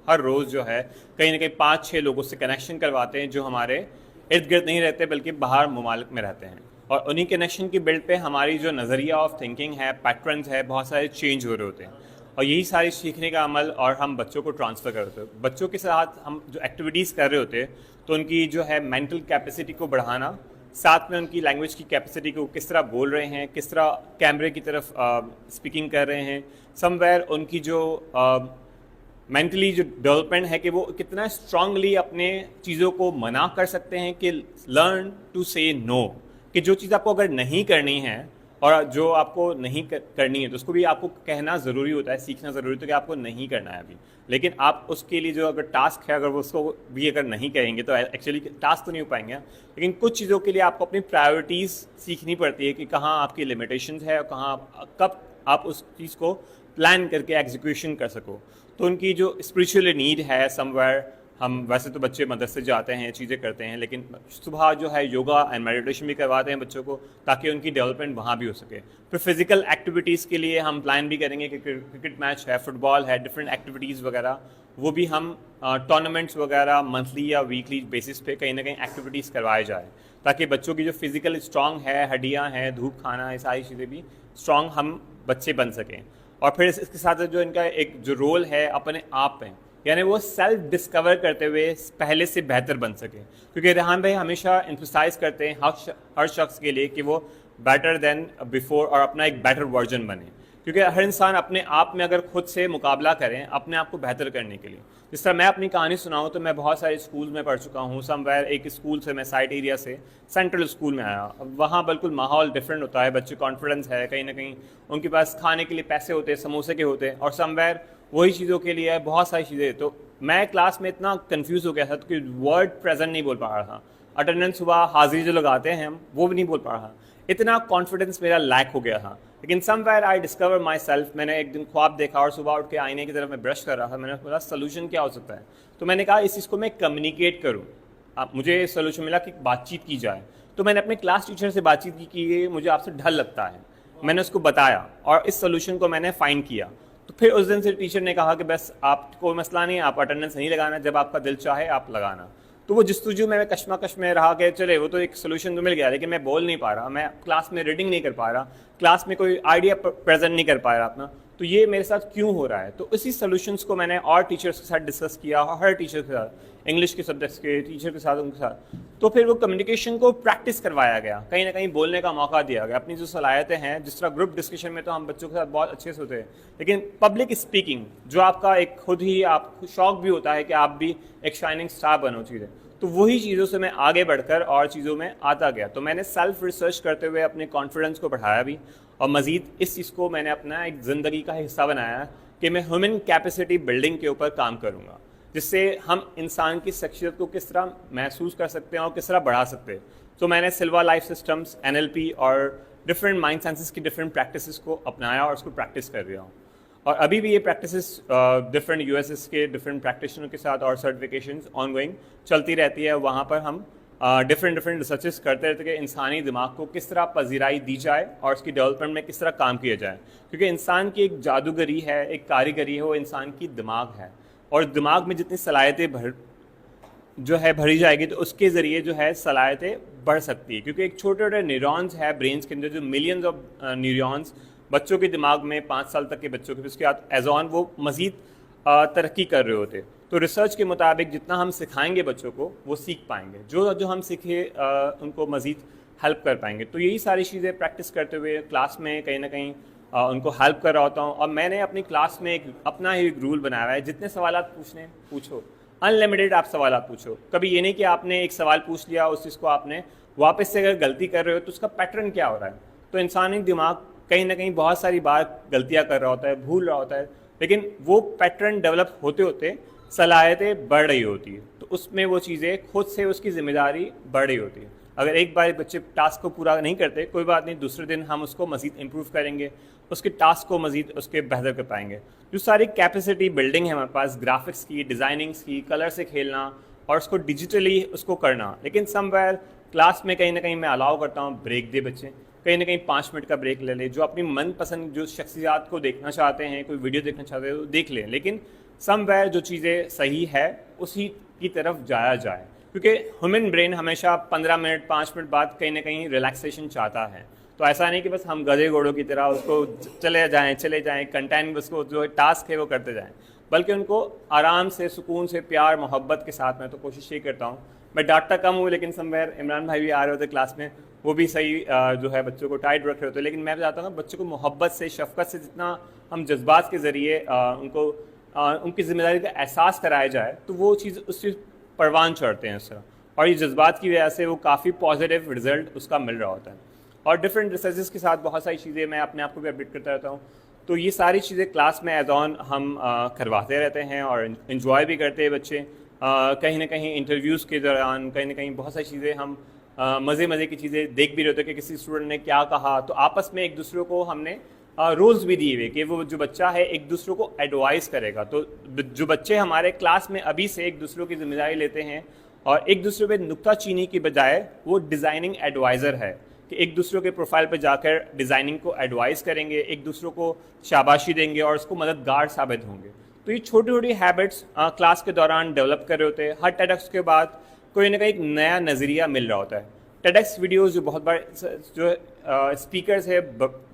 ہر روز جو ہے کہیں نہ کہیں 5-6 لوگوں سے کنیکشن کرواتے ہیں جو ہمارے ارد گرد نہیں رہتے بلکہ باہر ممالک میں رہتے ہیں. اور انہی کنیکشن کی بلڈ پہ ہماری جو نظریہ آف تھنکنگ ہے, پیٹرنز ہے, بہت سارے چینج ہو رہے ہوتے ہیں. اور یہی ساری سیکھنے کا عمل اور ہم بچوں کو ٹرانسفر کرتے ہیں. بچوں کے ساتھ ہم جو ایکٹیویٹیز کر رہے ہوتے ہیں تو ان کی جو ہے مینٹل کیپیسٹی کو بڑھانا, ساتھ میں ان کی لینگویج کی کیپیسٹی کو کس طرح بول رہے ہیں, کس طرح کیمرے کی طرف اسپیکنگ کر رہے ہیں, سم ویئر ان کی جو مینٹلی جو ڈیولپمنٹ ہے کہ وہ کتنا اسٹرانگلی اپنے چیزوں کو منع کر سکتے ہیں, کہ لرن ٹو سے نو, کہ جو چیز آپ کو اگر نہیں کرنی ہے اور جو آپ کو نہیں کرنی ہے تو اس کو بھی آپ کو کہنا ضروری ہوتا ہے, سیکھنا ضروری ہوتا ہے کہ آپ کو نہیں کرنا ہے ابھی. لیکن آپ اس کے لیے جو اگر ٹاسک ہے اگر وہ اس کو بھی اگر نہیں کہیں گے تو ایکچولی ٹاسک تو نہیں ہو پائیں گے. لیکن کچھ چیزوں کے لیے آپ کو اپنی پرائیورٹیز سیکھنی پڑتی ہے کہ کہاں آپ کی لمیٹیشنز ہے اور کہاں کب آپ اس چیز کو پلان کر کے ایگزیکیوشن کر سکو. تو ان کی جو اسپریچول نیڈ ہے سم ویئر, ہم ویسے تو بچے مدرسے جاتے ہیں, چیزیں کرتے ہیں, لیکن صبح جو ہے یوگا اینڈ میڈیٹیشن بھی کرواتے ہیں بچوں کو تاکہ ان کی ڈیولپمنٹ وہاں بھی ہو سکے. پھر فزیکل ایکٹیویٹیز کے لیے ہم پلان بھی کریں گے کہ کرکٹ میچ ہے, فٹ بال ہے, ڈفرینٹ ایکٹیویٹیز وغیرہ, وہ بھی ہم ٹورنامنٹس وغیرہ منتھلی یا ویکلی بیسس پہ کہیں نہ کہیں ایکٹیویٹیز کروائے جائیں تاکہ بچوں کی جو فزیکل اسٹرانگ ہے, ہڈیاں ہیں, دھوپ کھانا, یہ ساری چیزیں بھی اسٹرانگ ہم بچے بن سکیں. اور پھر اس کے ساتھ جو ان کا ایک جو رول ہے اپنے آپ میں, یعنی وہ سیلف ڈسکور کرتے ہوئے پہلے سے بہتر بن سکیں. کیونکہ ریحان بھائی ہمیشہ امفسائز کرتے ہیں ہر شخص کے لیے کہ وہ بیٹر دین بیفور اور اپنا ایک بیٹر ورژن بنے. کیونکہ ہر انسان اپنے آپ میں اگر خود سے مقابلہ کریں اپنے آپ کو بہتر کرنے کے لیے. جس طرح میں اپنی کہانی سناؤں تو میں بہت سارے اسکول میں پڑھ چکا ہوں. سم ویئر ایک اسکول سے میں سائٹ ایریا سے سینٹرل اسکول میں آیا. وہاں بالکل ماحول ڈفرینٹ ہوتا ہے, بچے کانفیڈنس ہے, کہیں نہ کہیں ان کے پاس کھانے کے لیے پیسے ہوتے ہیں, سموسے کے ہوتے ہیں, اور سم ویئر وہی چیزوں کے لیے بہت ساری چیزیں. تو میں کلاس میں اتنا کنفیوز ہو گیا تھا کہ ورڈ پریزنٹ نہیں بول پا رہا تھا, اٹینڈنس ہوا, حاضری جو لگاتے ہیں ہم وہ بھی نہیں بول پا رہا. اتنا کانفیڈنس میرا لیک ہو گیا تھا. لیکن somewhere I discover myself. میں نے ایک دن خواب دیکھا اور صبح اٹھ کے آئینے کی طرف میں برش کر رہا تھا. میں نے بولا سولوشن کیا ہو سکتا ہے, تو میں نے کہا اس چیز کو میں کمیونیکیٹ کروں. مجھے سولوشن ملا کہ بات چیت کی جائے. تو میں نے اپنے کلاس ٹیچر سے بات چیت کی کہ مجھے آپ سے ڈر لگتا ہے. میں نے اس کو بتایا اور اس سولوشن کو میں نے فائنڈ کیا. تو پھر اس دن سے ٹیچر نے کہا کہ بس آپ کو مسئلہ نہیں ہے, آپ اٹینڈنس نہیں لگانا, جب آپ کا دل چاہے آپ لگانا. تو وہ جستجو میں کشمکش میں رہا کہ چلے وہ تو ایک سولوشن تو مل گیا, لیکن میں بول نہیں پا رہا, میں کلاس میں ریڈنگ نہیں کر پا رہا, کلاس میں کوئی آئیڈیا پریزنٹ نہیں کر پا رہا اپنا. تو یہ میرے ساتھ کیوں ہو رہا ہے؟ تو اسی سولوشنس کو میں نے اور ٹیچرس کے ساتھ ڈسکس کیا, اور ہر ٹیچر کے ساتھ, انگلش کے سبجیکٹس کے ٹیچر کے ساتھ, ان کے ساتھ. تو پھر وہ کمیونیکیشن کو پریکٹس کروایا گیا, کہیں نہ کہیں بولنے کا موقع دیا گیا. اپنی جو صلاحیتیں ہیں, جس طرح گروپ ڈسکشن میں تو ہم بچوں کے ساتھ بہت اچھے سے ہوتے ہیں, لیکن پبلک اسپیکنگ جو آپ کا ایک خود ہی آپ شوق بھی ہوتا ہے کہ آپ بھی ایک شائننگ اسٹار بنو چیزیں, تو وہی چیزوں سے میں آگے بڑھ کر اور چیزوں میں آتا گیا. تو میں نے سیلف ریسرچ کرتے ہوئے اپنے کانفیڈنس کو بڑھایا بھی, اور مزید اس چیز کو میں نے اپنا ایک زندگی کا حصہ بنایا کہ میں ہیومن کیپیسٹی بلڈنگ کے اوپر کام کروں گا, جس سے ہم انسان کی شخصیت کو کس طرح محسوس کر سکتے ہیں اور کس طرح بڑھا سکتے ہیں. تو میں نے سلوا لائف سسٹمز, NLP اور ڈفرینٹ مائنڈ سائنسز کی ڈفرینٹ پریکٹسز کو اپنایا اور اس کو پریکٹس کر رہا ہوں. اور ابھی بھی یہ پریکٹسز ڈفرینٹ USS کے ڈفرینٹ پریکٹیشنر کے ساتھ اور سرٹیفکیشنز آن گوئنگ چلتی رہتی ہے. وہاں پر ہم ڈفرینٹ ریسرچز کرتے رہتے کہ انسانی دماغ کو کس طرح پذیرائی دی جائے اور اس کی ڈیولپمنٹ میں کس طرح کام کیا جائے. کیونکہ انسان کی ایک جادوگری ہے, ایک کاریگری ہے, وہ انسان کی دماغ ہے. اور دماغ میں جتنی صلاحیتیں بھری جائے گی تو اس کے ذریعے جو ہے صلاحیتیں بڑھ سکتی ہے. کیونکہ ایک چھوٹے چھوٹے نیورونز ہے برینس کے اندر, جو ملینز آف نیورونز بچوں کے دماغ میں 5 سال تک کے بچوں کے, اس کے بعد ایز آن وہ مزید ترقی کر رہے ہوتے. تو ریسرچ کے مطابق جتنا ہم سکھائیں گے بچوں کو وہ سیکھ پائیں گے, جو ہم سیکھے ان کو مزید ہیلپ کر پائیں گے. تو یہی ساری چیزیں پریکٹس کرتے ہوئے کلاس میں کہیں نہ کہیں ان کو ہیلپ کر رہا ہوتا ہوں. اور میں نے اپنی کلاس میں اپنا ہی ایک رول بنایا ہوا ہے, جتنے سوالات پوچھنے پوچھو, ان لمیٹیڈ آپ سوالات پوچھو. کبھی یہ نہیں کہ آپ نے ایک سوال پوچھ لیا, اس چیز کو آپ نے واپس سے اگر غلطی کر رہے ہو تو اس کا پیٹرن کیا ہو رہا ہے. تو انسانی دماغ کہیں نہ کہیں بہت ساری بار غلطیاں کر رہا ہوتا ہے, بھول رہا ہوتا ہے, لیکن وہ پیٹرن ڈیولپ ہوتے ہوتے صلاحیتیں بڑھ رہی ہوتی ہے. تو اس میں وہ چیزیں خود سے اس کی ذمہ داری بڑھ رہی ہوتی ہے. اگر ایک بار بچے ٹاسک کو پورا نہیں کرتے کوئی بات نہیں, دوسرے دن ہم اس کو مزید امپروو کریں گے, اس کے ٹاسک کو مزید اس کے بہتر کر پائیں گے. جو ساری کیپیسٹی بلڈنگ ہے ہمارے پاس, گرافکس کی, ڈیزائننگس کی, کلر سے کھیلنا اور اس کو ڈیجیٹلی اس کو کرنا. لیکن سم ویئر کلاس میں کہیں نہ کہیں میں الاؤ کرتا ہوں بریک دے بچے, کہیں نہ کہیں 5 منٹ کا بریک لے لے, جو اپنی من پسند جو شخصیات کو دیکھنا چاہتے ہیں, کوئی ویڈیو دیکھنا چاہتے ہیں تو دیکھ لیں. لیکن سم ویئر جو چیزیں صحیح ہے اسی کی طرف جایا جائے, کیونکہ ہیومن برین ہمیشہ 15 منٹ 5 منٹ بعد کہیں نہ کہیں ریلیکسیشن چاہتا ہے. تو ایسا نہیں کہ بس ہم گدھے گھوڑوں کی طرح اس کو چلے جائیں کنٹینٹ اس کو جو ٹاسک ہے وہ کرتے جائیں, بلکہ ان کو آرام سے, سکون سے, پیار محبت کے ساتھ. میں تو کوشش یہ کرتا ہوں, میں ڈانٹتا کم ہوں, لیکن سم ویئر عمران بھائی بھی آ رہے ہوتے کلاس میں, وہ بھی صحیح جو ہے بچوں کو ٹائٹ رکھ رہے ہوتے ہیں. لیکن میں چاہتا ہوں بچوں کو محبت سے, شفقت سے, جتنا ہم جذبات کے ذریعے ان کو ان کی ذمہ داری کا احساس کرایا جائے تو وہ چیز اس چیز پروان چڑھتے ہیں اس طرح. اور یہ جذبات کی وجہ سے وہ کافی پازیٹیو رزلٹ اس کا مل رہا ہوتا ہے. اور ڈفرینٹ ریسرچز کے ساتھ بہت ساری چیزیں میں اپنے آپ کو بھی اپڈیٹ کرتا رہتا ہوں. تو یہ ساری چیزیں کلاس میں ایز آن ہم کرواتے رہتے ہیں اور انجوائے بھی کرتے ہیں بچے. کہیں نہ کہیں انٹرویوز کے دوران کہیں نہ کہیں بہت ساری چیزیں ہم مزے کی چیزیں دیکھ بھی رہے ہوتے ہیں کہ کسی اسٹوڈنٹ نے کیا کہا, تو آپس میں ایک دوسرے کو ہم نے رولز بھی دیے ہوئے کہ وہ جو بچہ ہے ایک دوسرے کو ایڈوائز کرے گا. تو جو بچے ہمارے کلاس میں ابھی سے ایک دوسرے کی ذمہ داری لیتے ہیں اور ایک دوسرے پہ نکتہ چینی کی بجائے وہ ڈیزائننگ ایڈوائزر ہے کہ ایک دوسرے کے پروفائل پہ جا کر ڈیزائننگ کو ایڈوائز کریں گے, ایک دوسرے کو شاباشی دیں گے اور اس کو مددگار ثابت ہوں گے. تو یہ چھوٹی چھوٹی ہیبٹس کلاس کے دوران ڈیولپ کر رہے ہوتے ہیں. ہر ٹیڈکس کے بعد کوئی نہ کوئی ایک نیا نظریہ مل رہا ہوتا ہے. ٹیڈکس ویڈیوز جو بہت بڑے جو اسپیکرز ہے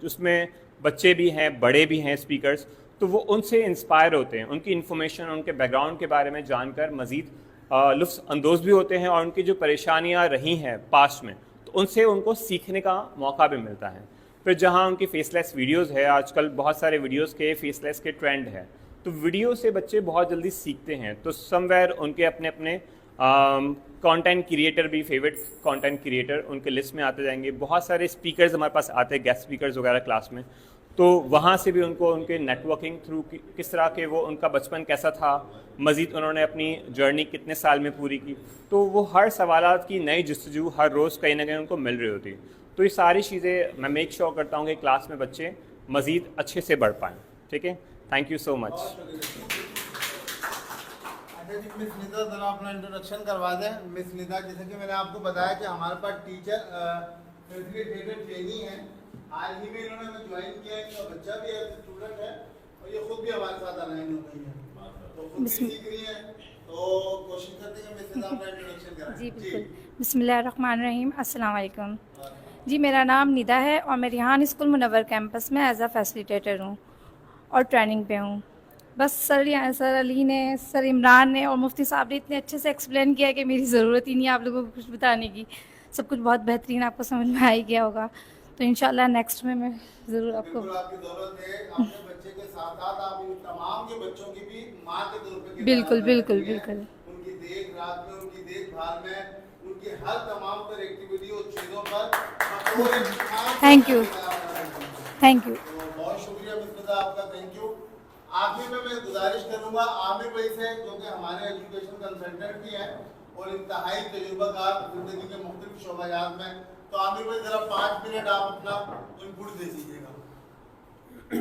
اس میں بچے بھی ہیں بڑے بھی ہیں اسپیکرز، تو وہ ان سے انسپائر ہوتے ہیں، ان کی انفارمیشن ان کے بیک گراؤنڈ کے بارے میں جان کر مزید لطف اندوز بھی ہوتے ہیں، اور ان کی جو پریشانیاں رہی ہیں پاسٹ میں تو ان سے ان کو سیکھنے کا موقع بھی ملتا ہے۔ پھر جہاں ان کی فیس لیس ویڈیوز ہے، آج کل بہت سارے ویڈیوز کے فیس لیس کے ٹرینڈ ہے، تو ویڈیو سے بچے بہت جلدی سیکھتے ہیں، تو سم ویئر ان کے اپنے اپنے کانٹینٹ کریٹر بھی، فیوریٹ کانٹینٹ کریٹر ان کے لسٹ میں آتے جائیں گے۔ بہت سارے اسپیکرز ہمارے پاس آتے ہیں، گیسٹ اسپیکرز وغیرہ کلاس میں، تو وہاں سے بھی ان کو ان کے نیٹ ورکنگ تھرو کس طرح کے وہ ان کا بچپن کیسا تھا، مزید انہوں نے اپنی جرنی کتنے سال میں پوری کی، تو وہ ہر سوالات کی نئی جستجو ہر روز کہیں نہ کہیں ان کو مل رہی ہوتی۔ تو یہ ساری چیزیں میں میک شیور کرتا ہوں کہ کلاس میں بچے مزید اچھے سے بڑھ پائیں۔ ٹھیک ہے، تھینک یو سو مچ۔ مس ندا ذرا اپنا انٹروڈکشن کروا دیں۔ مس ندا، جیسے کہ میں نے آپ کو بتایا کہ ہمارے پاس ٹیچر فیسیلیٹیٹر ٹریننگ ہے، حال ہی میں انہوں نے ہمیں جوائن کیا، ان کا بچہ بھی ایز اسٹوڈنٹ ہے اور یہ خود بھی ہمارے ساتھ الائن ہو گئی ہے، تو خود بھی سیکھ رہی ہیں، تو کوشش کرتے ہیں کہ مس ندا اپنا انٹروڈکشن کرائیں۔ جی بالکل، بسم اللہ الرحمن الرحیم، السلام علیکم۔ جی میرا نام ندا ہے اور میں ریحان اسکول منور کیمپس میں ایز اے فیسیلیٹیٹر ہوں اور ٹریننگ پہ ہوں۔ بس سر علی نے، سر عمران نے اور مفتی صاحب نے اتنے اچھے سے ایکسپلین کیا کہ میری ضرورت ہی نہیں ہے آپ لوگوں کو کچھ بتانے کی، سب کچھ بہت بہترین آپ کو سمجھ میں آ ہی گیا ہوگا، تو انشاءاللہ نیکسٹ میں ضرور آپ کو بالکل آپ کی ضرورت ہے، اپنے بچے کے ساتھ ساتھ آپ ان تمام کے بچوں کی بھی ماں کے طور پہ بالکل بالکل بالکل ان کی دیکھ رات میں، ان کی دیکھ بھال میں، ان کی ہر تمام تر ایکٹیویٹی اور چیزوں پر تھینک یو تھینک یو۔ بہت شکریہ مس ندا آپ کا، تھینک یو۔ آخر میں گزارش کروں گا عامر بھائی سے، جو کہ ہمارے ایجوکیشن کنسلٹنٹ بھی ہیں اور انتہائی تجربہ کار زندگی کے مختلف شعبہ جات میں، تو عامر بھائی ذرا 5 منٹ آپ اپنا انپٹ دے دیجیے گا۔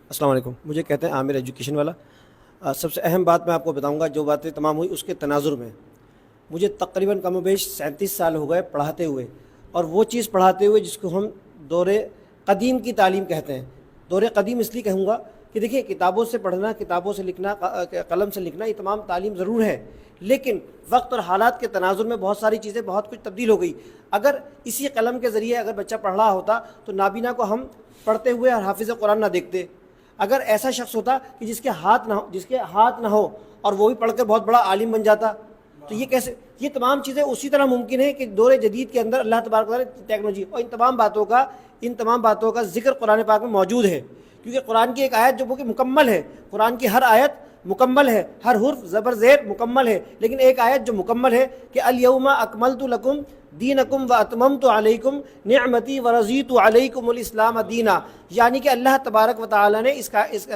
السلام علیکم، مجھے کہتے ہیں عامر ایجوکیشن والا۔ سب سے اہم بات میں آپ کو بتاؤں گا، جو باتیں تمام ہوئی اس کے تناظر میں مجھے تقریباً کم و بیش 37 سال ہو گئے پڑھاتے ہوئے، اور وہ چیز پڑھاتے ہوئے جس کو ہم دور قدیم کی تعلیم کہتے ہیں۔ دور قدیم اس لیے کہوں گا کہ دیکھیے، کتابوں سے پڑھنا، کتابوں سے لکھنا، قلم سے لکھنا، یہ تمام تعلیم ضرور ہے، لیکن وقت اور حالات کے تناظر میں بہت ساری چیزیں، بہت کچھ تبدیل ہو گئی۔ اگر اسی قلم کے ذریعے اگر بچہ پڑھ رہا ہوتا تو نابینا کو ہم پڑھتے ہوئے اور حافظ قرآن نہ دیکھتے۔ اگر ایسا شخص ہوتا کہ جس کے ہاتھ نہ ہو اور وہ بھی پڑھ کر بہت بڑا عالم بن جاتا، تو یہ کیسے؟ یہ تمام چیزیں اسی طرح ممکن ہے کہ دور جدید کے اندر اللہ تبارک و تعالیٰ نے ٹیکنالوجی اور ان تمام باتوں کا ذکر قرآن پاک میں موجود ہے، کیونکہ قرآن کی ایک آیت جو وہ کہ مکمل ہے، قرآن کی ہر آیت مکمل ہے، ہر حرف زبر زیر مکمل ہے، لیکن ایک آیت جو مکمل ہے کہ الیوم اکملت لکم دینکم واتممت علیکم نعمتی ورضیت علیکم الاسلام دینا، یعنی کہ اللہ تبارک و تعالیٰ نے اس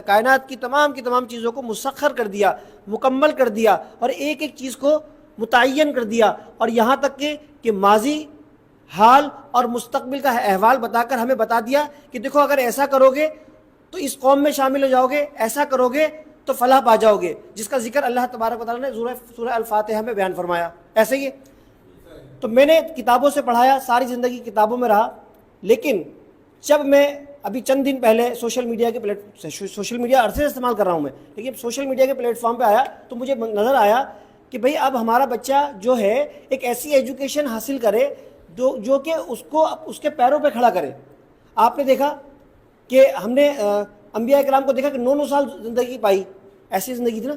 کائنات کی تمام چیزوں کو مسخر کر دیا، مکمل کر دیا، اور ایک ایک چیز کو متعین کر دیا، اور یہاں تک کہ ماضی، حال اور مستقبل کا احوال بتا کر ہمیں بتا دیا کہ دیکھو اگر ایسا کرو گے تو اس قوم میں شامل ہو جاؤ گے، ایسا کرو گے تو فلاح پا جاؤ گے، جس کا ذکر اللہ تبارک و تعالیٰ نے سورہ الفاتحہ میں بیان فرمایا۔ ایسے ہی تو میں نے کتابوں سے پڑھایا، ساری زندگی کتابوں میں رہا، لیکن جب میں ابھی چند دن پہلے سوشل میڈیا عرصے سے استعمال کر رہا ہوں میں، لیکن سوشل میڈیا کے پلیٹ فارم پہ آیا تو مجھے نظر آیا کہ بھئی اب ہمارا بچہ جو ہے ایک ایسی ایجوکیشن حاصل کرے جو کہ اس کو اس کے پیروں پہ کھڑا کرے۔ آپ نے دیکھا کہ ہم نے انبیاء کرام کو دیکھا کہ 9 سال زندگی پائی، ایسی زندگی تھی نا،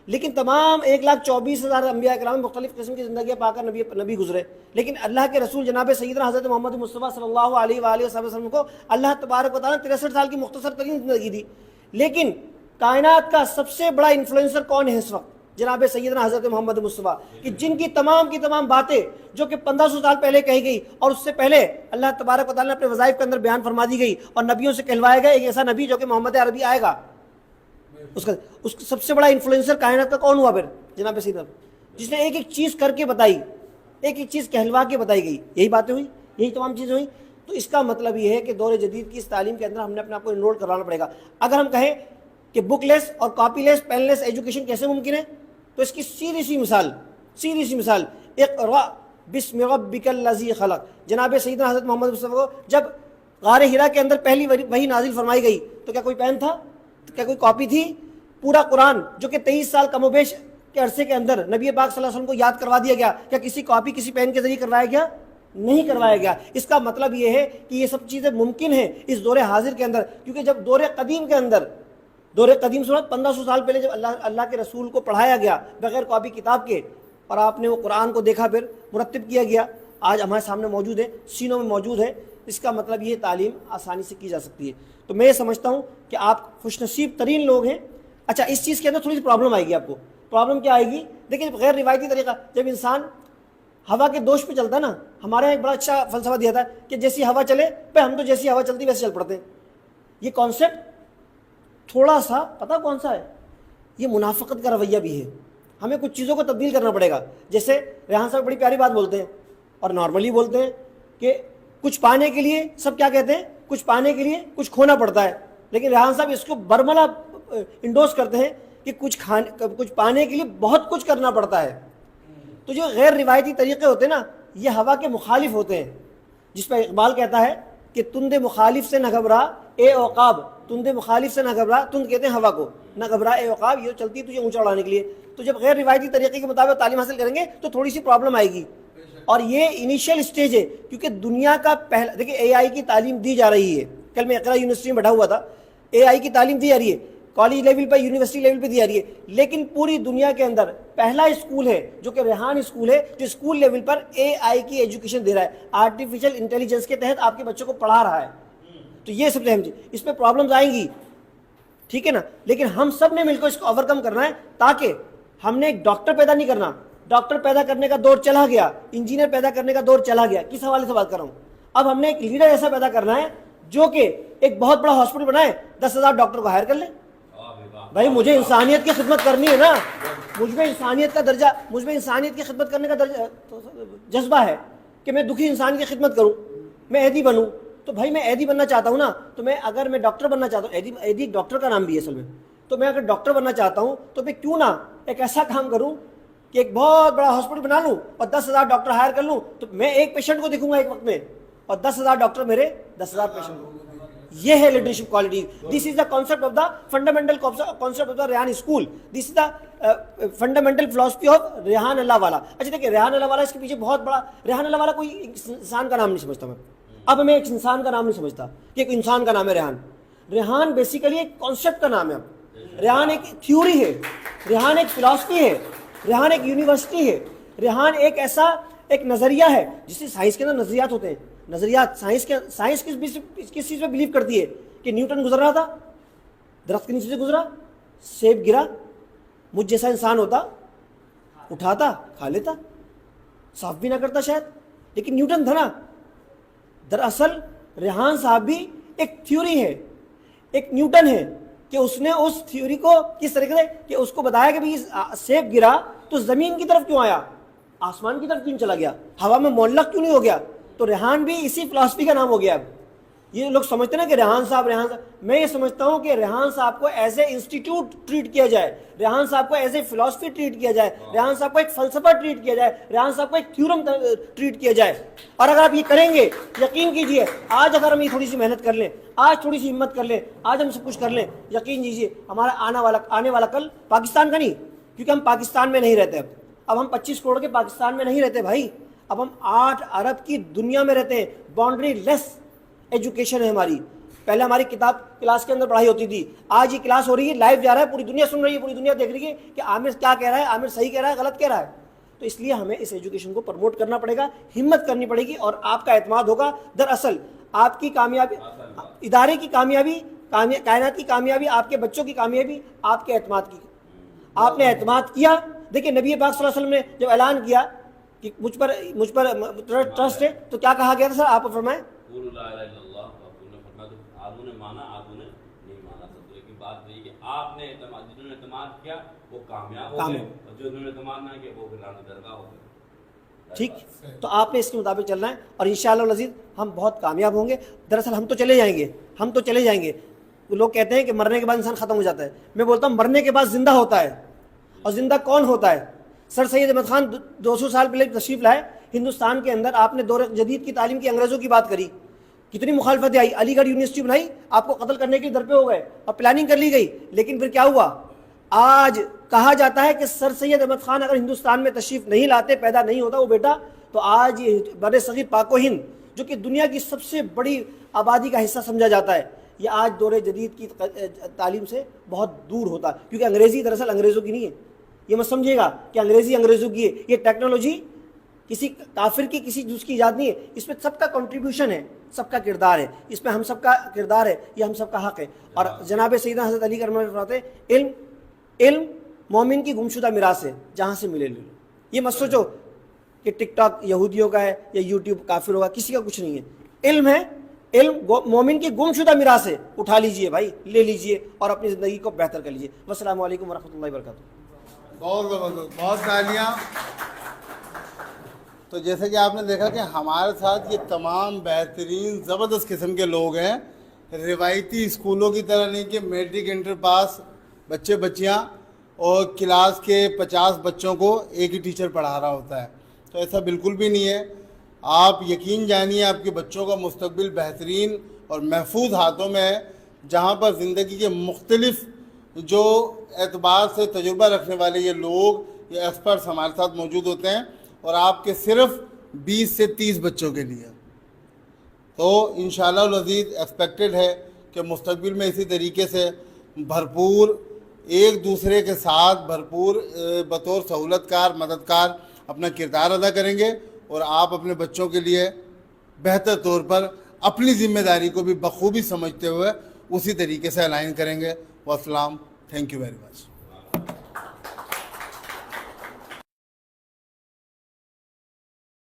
لیکن تمام 1,24,000 انبیاء کرام مختلف قسم کی زندگیاں پا کر نبی گزرے، لیکن اللہ کے رسول جناب سیدنا حضرت محمد مصطفیٰ صلی اللہ علیہ وآلہ وسلم کو اللہ تبارک و تعالیٰ نے 63 سال کی مختصر ترین زندگی دی، لیکن کائنات کا سب سے بڑا انفلوئنسر کون ہے اس وقت؟ جناب سیدنا حضرت محمد مصطفیٰ، کہ جن کی تمام باتیں جو کہ 1500 سال پہلے کہی گئی اور اس سے پہلے اللہ تبارک و تعالیٰ نے اپنے وظائف کے اندر بیان فرما دی گئی، اور نبیوں سے کہلوایا گیا ایک ایسا نبی جو کہ محمد عربی آئے گا، اس کا سب سے بڑا انفلوئنسر کائنات کا کون ہوا پھر؟ جناب سیدنا، جس نے ایک ایک چیز کر کے بتائی، ایک ایک چیز کہلوا کے بتائی گئی، یہی باتیں ہوئی، یہی تمام چیزیں ہوئی۔ تو اس کا مطلب یہ ہے کہ دور جدید کی اس تعلیم کے اندر ہم نے اپنے آپ کو انرول کروانا پڑے گا۔ اگر ہم کہیں کہ بک لیس اور کاپی لیس، پین لیس ایجوکیشن کیسے ممکن ہے، تو اس کی سیدھی سی مثال اقرأ بسم ربک الذی خلق، جناب سیدنا حضرت محمد مصطفیٰ کو جب غار حرا کے اندر پہلی وحی نازل فرمائی گئی تو کیا کوئی پین تھا؟ کیا کوئی کاپی تھی؟ پورا قرآن جو کہ 23 سال کم و بیش کے عرصے کے اندر نبی پاک صلی اللہ علیہ وسلم کو یاد کروا دیا گیا، کیا کسی کاپی کسی پین کے ذریعے کروایا گیا؟ نہیں کروایا گیا. اس کا مطلب یہ ہے کہ یہ سب چیزیں ممکن ہیں اس دور حاضر کے اندر, کیونکہ جب دور قدیم کے اندر, دور قدیم سے 1500 سال پہلے جب اللہ کے رسول کو پڑھایا گیا بغیر کاپی کتاب کے, اور آپ نے وہ قرآن کو دیکھا, پھر مرتب کیا گیا, آج ہمارے سامنے موجود ہے, سینوں میں موجود ہے, اس کا مطلب یہ تعلیم آسانی سے کی جا سکتی ہے. تو میں یہ سمجھتا ہوں کہ آپ خوش نصیب ترین لوگ ہیں. اچھا, اس چیز کے اندر تھوڑی سی پرابلم آئے گی آپ کو. پرابلم کیا آئے گی؟ دیکھیں, غیر روایتی طریقہ, جب انسان ہوا کے دوش پہ چلتا ہے نا, ہمارے یہاں ایک بڑا اچھا فلسفہ دیا تھا کہ جیسی ہوا چلے پہ ہم تو جیسی ہوا چلتی ویسے چل پڑتے ہیں. یہ کانسیپٹ تھوڑا سا پتہ کون سا ہے, یہ منافقت کا رویہ بھی ہے. ہمیں کچھ چیزوں کو تبدیل کرنا پڑے گا. جیسے ریحان صاحب بڑی پیاری بات بولتے ہیں اور نارملی بولتے ہیں کہ کچھ پانے کے لیے سب کیا کہتے ہیں, کچھ پانے کے لیے کچھ کھونا پڑتا ہے. لیکن ریحان صاحب اس کو برملا انڈوس کرتے ہیں کہ کچھ پانے کے لیے بہت کچھ کرنا پڑتا ہے. تو جو غیر روایتی طریقے ہوتے ہیں نا, یہ ہوا کے مخالف ہوتے ہیں, جس پہ اقبال کہتا ہے کہ تندے مخالف سے نہ گھبرا اے عقاب, تندے مخالف سے نہ گھبرا, تند کہتے ہیں ہوا کو, نہ گھبرا اے عقاب, یہ چلتی ہے تجھے اونچا اڑانے کے لیے. تو جب غیر روایتی طریقے کے مطابق تعلیم حاصل کریں گے تو تھوڑی سی پرابلم آئے گی, اور یہ انیشیل اسٹیج ہے, کیونکہ دنیا کا پہلا, دیکھیں اے آئی کی تعلیم دی جا رہی ہے. کل میں اقرا یونیورسٹی میں بیٹھا ہوا تھا, اے آئی کی تعلیم دی جا رہی ہے, کالج لیول پہ, یونیورسٹی لیول پہ دی جا رہی ہے. لیکن پوری دنیا کے اندر پہلا اسکول ہے جو کہ ریحان اسکول ہے, جو اسکول لیول پر اے آئی کی ایجوکیشن دے رہا ہے, آرٹیفیشل انٹیلیجنس کے تحت آپ کے بچوں کو پڑھا رہا ہے. تو یہ سب سے اہم چیز, اس پہ پرابلمز آئیں گی, ٹھیک ہے نا, لیکن ہم سب نے مل کر اس کو اوور کم کرنا ہے. تاکہ ہم نے ایک ڈاکٹر پیدا نہیں کرنا, ڈاکٹر پیدا کرنے کا دور چلا گیا, انجینئر پیدا کرنے کا دور چلا گیا. کس حوالے سے بات کر رہا ہوں؟ اب ہم نے ایک لیڈر ایسا پیدا کرنا ہے جو کہ ایک بہت بڑا ہاسپٹل بنائے, 10,000 ڈاکٹر کو ہائر کر لے. بھائی مجھے انسانیت کی خدمت کرنی ہے نا, مجھ میں انسانیت کا درجہ, مجھ میں انسانیت کی خدمت کرنے کا درجہ جذبہ ہے کہ میں دکھی انسان کی خدمت کروں, میں ایدی بنوں. تو بھائی میں ایدی بننا چاہتا ہوں نا, تو میں اگر میں ڈاکٹر بننا چاہتا ہوں, ایدی ڈاکٹر کا نام بھی ہے اصل میں, تو میں اگر ڈاکٹر بننا چاہتا ہوں تو میں کیوں نہ ایک ایسا کام کروں کہ ایک بہت بڑا ہاسپٹل بنا لوں اور 10,000 ڈاکٹر ہائر کر لوں. تو میں ایک پیشنٹ کو دیکھوں گا ایک وقت میں, اور 10,000 ڈاکٹر میرے 10,000 پیشنٹ کو. یہ ہے leadership quality. This is the concept of the fundamental concept of the Rehan school. This is the fundamental philosophy of Rehan Allahwala. اچھا دیکھیں, ریحان اللہ والا اس کے پیچھے بہت بڑا, ریحان اللہ والا کوئی انسان کا نام نہیں سمجھتا میں. اب میں ایک انسان کا نام نہیں سمجھتا کہ ایک انسان کا نام ہے ریحان. ریحان بیسیکلی ایک کانسیپٹ کا نام ہے. اب ریحان ایک تھیوری ہے, ریحان ایک فلاسفی ہے, ریحان ایک یونیورسٹی ہے, ریحان ایک ایسا ایک نظریہ ہے جسے سائنس کے اندر نظریات ہوتے ہیں. نظریات, سائنس کس چیز پہ بلیو کرتی ہے کہ نیوٹن گزر رہا تھا, درخت کے نیچے سے گزرا, سیب گرا, مجھ جیسا انسان ہوتا اٹھاتا کھا لیتا, صاف بھی نہ کرتا شاید, لیکن نیوٹن تھا نا. دراصل ریحان صاحب بھی ایک تھیوری ہے, ایک نیوٹن ہے, کہ اس نے اس تھیوری کو کس طریقے سے, کہ اس کو بتایا کہ بھئی سیب گرا تو زمین کی طرف کیوں آیا, آسمان کی طرف کیوں چلا گیا, ہوا میں معلق کیوں نہیں ہو گیا. تو ریحان بھی اسی فلاسفی کا نام ہو گیا. اب یہ لوگ سمجھتے ہیں نا کہ ریحان صاحب, میں یہ سمجھتا ہوں کہ ریحان صاحب کو ایز اے انسٹیٹیوٹ ٹریٹ کیا جائے, ریحان صاحب کو ایز اے فلاسفی ٹریٹ کیا جائے, ریحان صاحب کو ایک فلسفہ ٹریٹ کیا جائے, ریحان صاحب کو ایک تھیورم ٹریٹ کیا جائے. اور اگر آپ یہ کریں گے, یقین کیجئے, آج اگر ہم یہ تھوڑی سی محنت کر لیں, آج تھوڑی سی ہمت کر لیں, آج ہم سب کچھ کر لیں, یقین کیجئے ہمارا آنے والا کل پاکستان کا نہیں, کیونکہ ہم پاکستان میں نہیں رہتے. اب ہم 25 کروڑ کے پاکستان میں نہیں رہتے بھائی, اب ہم 8 ارب کی دنیا میں رہتے ہیں. باؤنڈری لیس ایجوکیشن ہے ہماری. پہلے ہماری کتاب کلاس کے اندر پڑھائی ہوتی تھی, آج یہ کلاس ہو رہی ہے, لائیو جا رہا ہے, پوری دنیا سن رہی ہے, پوری دنیا دیکھ رہی ہے کہ عامر کیا کہہ رہا ہے, عامر صحیح کہہ رہا ہے, غلط کہہ رہا ہے. تو اس لیے ہمیں اس ایجوکیشن کو پروموٹ کرنا پڑے گا, ہمت کرنی پڑے گی, اور آپ کا اعتماد ہوگا. دراصل آپ کی کامیابی, ادارے کی کامیابی, کائنات کی کامیابی, آپ کے بچوں کی کامیابی آپ کے اعتماد کی. آپ نے اعتماد کیا. دیکھیں نبی پاک صلی اللہ علیہ وسلم نے جب اعلان کیا کہ مجھ پر ٹرسٹ ہے, تو کیا کہا گیا تھا سر, آپ فرمائیں. آپ نے جنہوں نے اعتماد کیا وہ کامیاب ہو گئے, اور جو انہوں نے اعتماد نہ کیا وہ گران درگاہ ہو گئے. ٹھیک, تو آپ نے اس کے مطابق چلنا ہے, اور انشاءاللہ العزیز ہم بہت کامیاب ہوں گے. دراصل ہم تو چلے جائیں گے, ہم تو چلے جائیں گے. لوگ کہتے ہیں کہ مرنے کے بعد انسان ختم ہو جاتا ہے. میں بولتا ہوں مرنے کے بعد زندہ ہوتا ہے. اور زندہ کون ہوتا ہے؟ سر سید احمد خان 200 سال پہلے تشریف لائے ہندوستان کے اندر. آپ نے دور جدید کی تعلیم کی انگریزوں کی بات کری, کتنی مخالفتیں آئی, علی گڑھ یونیورسٹی بنائی, آپ کو قتل کرنے کے لیے در پہ ہو گئے, اور پلاننگ کر لی گئی. لیکن پھر کیا ہوا, آج کہا جاتا ہے کہ سر سید احمد خان اگر ہندوستان میں تشریف نہیں لاتے, پیدا نہیں ہوتا وہ بیٹا, تو آج یہ بر صغیر پاک و ہند جو کہ دنیا کی سب سے بڑی آبادی کا حصہ سمجھا جاتا ہے، یہ آج دور جدید کی تعلیم سے بہت دور ہوتا ہے، کیونکہ انگریزی دراصل انگریزوں کی نہیں ہے. یہ مت سمجھے گا کہ انگریزی انگریزوں کی ہے. یہ ٹیکنالوجی کسی کافر کی کسی جز کی ایجاد نہیں ہے. اس میں سب کا کنٹریبیوشن ہے، سب کا کردار ہے، اس میں ہم سب کا کردار ہے، یہ ہم سب کا حق ہے. اور جناب سیدنا حضرت علی کرم اللہ فرماتے ہیں علم مومن کی گمشدہ میراث ہے، جہاں سے ملے لے لو. یہ مت سوچو کہ ٹک ٹاک یہودیوں کا ہے یا یوٹیوب کافروں کا، کسی کا کچھ نہیں ہے. علم ہے، علم مومن کی گمشدہ میراث ہے. اٹھا لیجئے بھائی، لے لیجئے اور اپنی زندگی کو بہتر کر لیجئے. والسلام علیکم ورحمۃ اللہ وبرکاتہ. بہت زبردست، بہت تالیاں. تو جیسے کہ آپ نے دیکھا کہ ہمارے ساتھ یہ تمام بہترین زبردست قسم کے لوگ ہیں. روایتی اسکولوں کی طرح نہیں کہ میٹرک انٹر پاس بچے بچیاں اور کلاس کے 50 بچوں کو ایک ہی ٹیچر پڑھا رہا ہوتا ہے. تو ایسا بالکل بھی نہیں ہے. آپ یقین جانیے آپ کے بچوں کا مستقبل بہترین اور محفوظ ہاتھوں میں ہے، جہاں پر زندگی کے مختلف جو اعتبار سے تجربہ رکھنے والے یہ لوگ، یہ ایکسپرٹس ہمارے ساتھ موجود ہوتے ہیں، اور آپ کے صرف 20 سے 30 بچوں کے لیے. تو انشاءاللہ العزیز ایکسپیکٹڈ ہے کہ مستقبل میں اسی طریقے سے بھرپور ایک دوسرے کے ساتھ بھرپور بطور سہولت کار مددگار اپنا کردار ادا کریں گے، اور آپ اپنے بچوں کے لیے بہتر طور پر اپنی ذمہ داری کو بھی بخوبی سمجھتے ہوئے اسی طریقے سے الائن کریں گے. والسلام. Thank you very much.